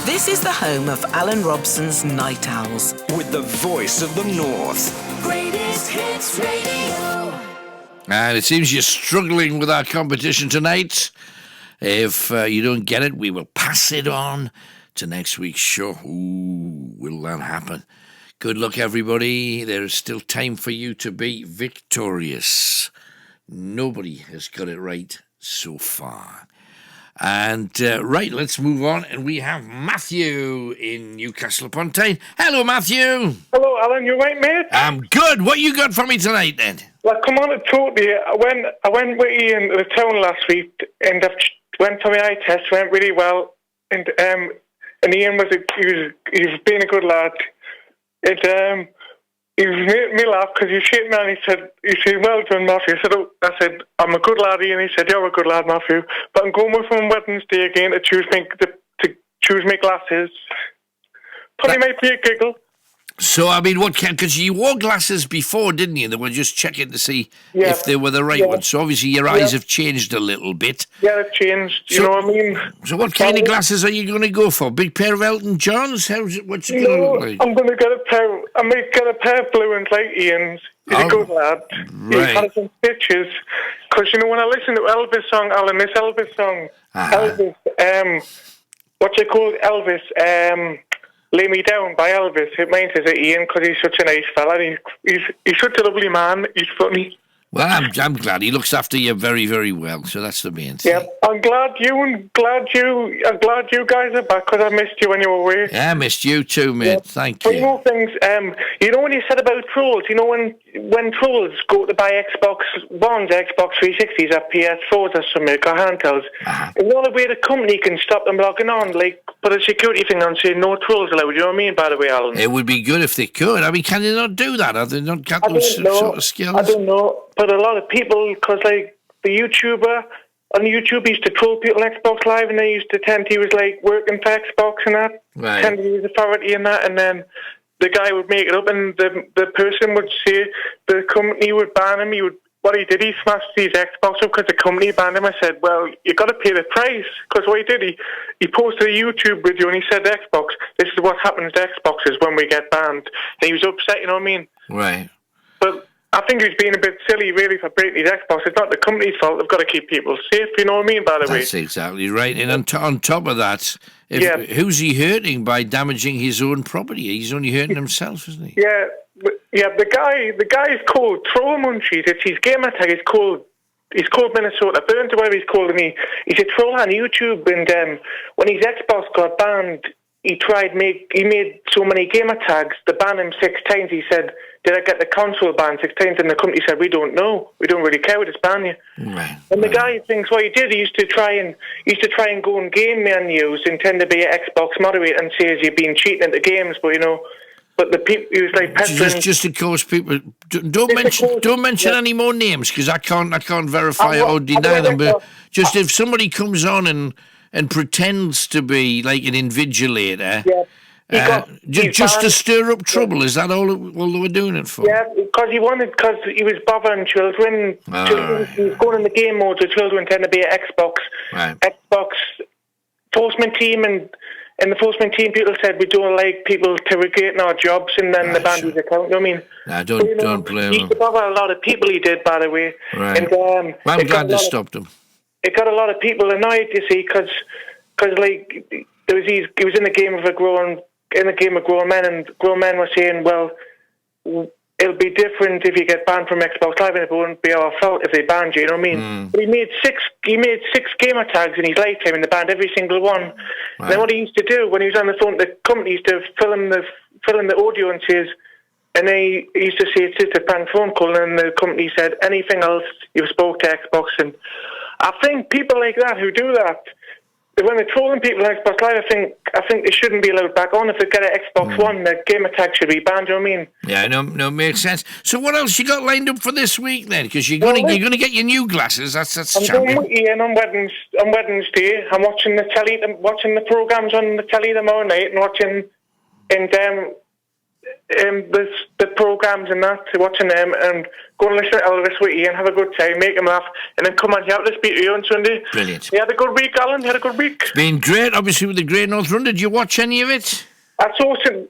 This is the home of Alan Robson's Night Owls. With the voice of the North. Greatest Hits Radio. And it seems you're struggling with our competition tonight. If you don't get it, we will pass it on to next week's show. Ooh, will that happen? Good luck, everybody. There's still time for you to be victorious. Nobody has got it right so far. And, right, let's move on. And we have Matthew in Newcastle upon Tyne. Hello, Matthew. Hello, Alan. You right, mate? I'm good. What you got for me tonight, then? Well, come on to talk to you. I went with Ian to the town last week, and I went for my eye test. Went really well. And Ian was being a good lad. He was making me laugh because he shook me and he said, well done, Matthew. I said, I'm a good lad, Ian. He said, you're a good lad, Matthew. But I'm going with him Wednesday again to choose my glasses. Probably might be a giggle. So, I mean, because you wore glasses before, didn't you? They were just checking to see if they were the right ones. So, obviously, your eyes have changed a little bit. Yeah, they've changed. You know what I mean? So, what kind of glasses are you going to go for? Big pair of Elton Johns? What's it going to look like? I'm going to get a pair of blue ones like Ian's. He's a good lad. Right. He has some pictures. Because, when I listen to Elvis song, Alan, this Elvis song, Elvis, what you call Elvis, Lay Me Down by Elvis. It means it's Ian because he's such a nice fella. He's such a lovely man. He's funny. Well, I'm glad he looks after you very, very well. So that's the main thing. Yeah, I'm glad you guys are back because I missed you when you were away. Yeah, I missed you too, mate. Yeah. Thank Three you. more things. You know when you said about trolls, you know when trolls go to buy Xbox Ones, Xbox 360s, or PS4s or something, or handhelds, there's no other way the company can stop them logging on, like put a security thing on saying no trolls allowed. You know what I mean? By the way, Alan. It would be good if they could. I mean, can they not do that? Have they not got those sort of skills? I don't know, but a lot of people, because like the YouTuber on YouTube used to troll people on Xbox Live, and they used to tend he was like working for Xbox and that, tend to use authority and that, and then the guy would make it up, and the person would say the company would ban him. What he did, he smashed his Xbox up because the company banned him. I said, well, you got to pay the price, because what he did, he posted a YouTube video and he said to Xbox, this is what happens to Xboxes when we get banned. And he was upset, you know what I mean? Right. But I think he's being a bit silly, really, for breaking his Xbox. It's not the company's fault. They've got to keep people safe, you know what I mean, by the way? That's exactly right. And on top of that, who's he hurting by damaging his own property? He's only hurting himself, isn't he? Yeah, the guy is called Troll Munchies. It's his gamer tag. He's called Minnesota Burns, or whatever he's called, and he's a troll on YouTube. And when his Xbox got banned, he made so many gamer tags. They banned him 6 times. He said, did I get the console banned 6 times? And the company said, we don't know. We don't really care. We just ban you. Right. And the guy thinks what he did. He used to try and go on game menus and tend to be an Xbox moderator and says you've been cheating at the games, but But the people, he was like pestering. Just of course, people don't mention any more names, because I can't verify or deny them. But just if somebody comes on and pretends to be like an invigilator, just to stir up trouble, is that all they were doing it for? Yeah, because he was bothering children. He was going in the game mode, so children tend to be an Xbox enforcement team, and the enforcement team people said we don't like people interrogating our jobs, and then the banned his account. You know what I mean? Nah, don't blame him. He used to bother a lot of people. He did, by the way. Right. And, well, I'm glad they stopped him. It got a lot of people annoyed, you see, because like he was in a game of grown men, and grown men were saying, well, it'll be different if you get banned from Xbox Live, and it won't be our fault if they banned you. You know what I mean? But he made six gamer tags in his lifetime, and they banned every single one. Right. And then what he used to do when he was on the phone, the company used to fill in the audio and says, and he used to say it's just a prank phone call, and the company said anything else you spoke to Xbox. And I think people like that who do that, when they're trolling people on Xbox Live, I think they shouldn't be allowed back on. If they get an Xbox One, the gamer tag should be banned. You know what I mean? Yeah, no, makes sense. So what else you got lined up for this week then? Because you're gonna get your new glasses. That's I'm champion. going with Ian on Wednesday. I'm watching the programs on the telly tomorrow night, and watching the programs and that, watching them, and go and listen to Elvis with Ian, have a good time, make him laugh, and then come on here to speak to you on Sunday. Brilliant. You had a good week, Alan? You had a good week? It's been great, obviously, with the Great North Run. Did you watch any of it? I saw you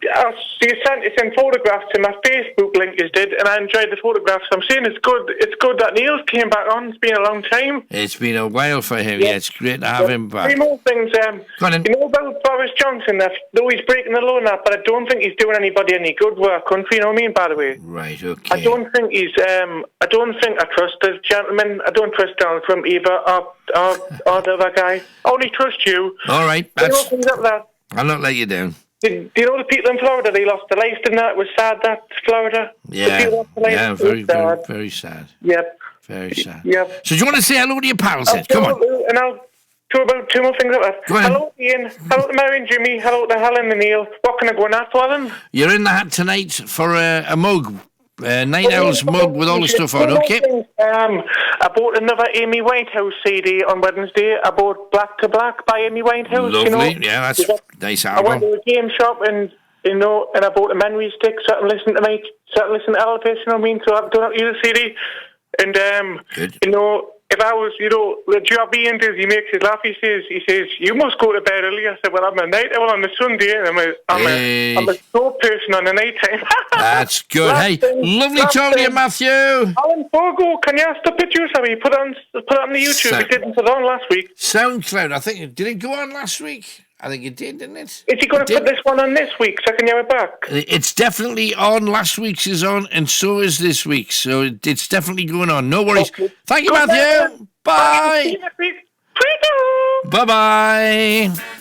sent photographs to my Facebook link, you did, and I enjoyed the photographs. I'm saying it's good that Neil's came back on. It's been a long time. It's been a while for him, yeah. It's great to have him back. 3 more things. You know about Boris Johnson, though he's breaking the law and that, but I don't think he's doing anybody any good for our country, you know what I mean, by the way? Right, okay. I don't think I trust this gentleman. I don't trust Donald Trump either, or the other guy. I only trust you. All right, I'll not let you down. Do you know the people in Florida, they lost their lives, didn't they? It was sad, that Florida. Yeah, very sad. Yep. Very sad. Yep. So do you want to say hello to your pals then? Come on. And I'll do about 2 more things like that. Hello to Ian, hello to Mary and Jimmy, hello to Helen and Neil. What can I go in that for them? You're in the hat tonight for a mug. 9 Owls mug with all the stuff on, okay? I bought another Amy Winehouse CD on Wednesday. I bought Black to Black by Amy Winehouse. Lovely, yeah, that's nice album. I went to a game shop and I bought a memory stick so I can listen to Elvis, you know what I mean? So I don't have to use a CD. And, if I was, the job Ian does, he makes us laugh. He says, you must go to bed early. I said, well, I'm a night owl on the Sunday, and I'm a slow person on the night time. That's good. Hey, lovely talking to you, Matthew. Alan Bogo, can you ask the pictures? Have you put it on the YouTube? It didn't put it on last week. SoundCloud, I think. Did it go on last week? I think it did, didn't it? Is he going to put this one on this week so I can hear it back? It's definitely on. Last week's is on, and so is this week's. So it's definitely going on. No worries. Okay. Thank you, Matthew. Bye. Bye-bye.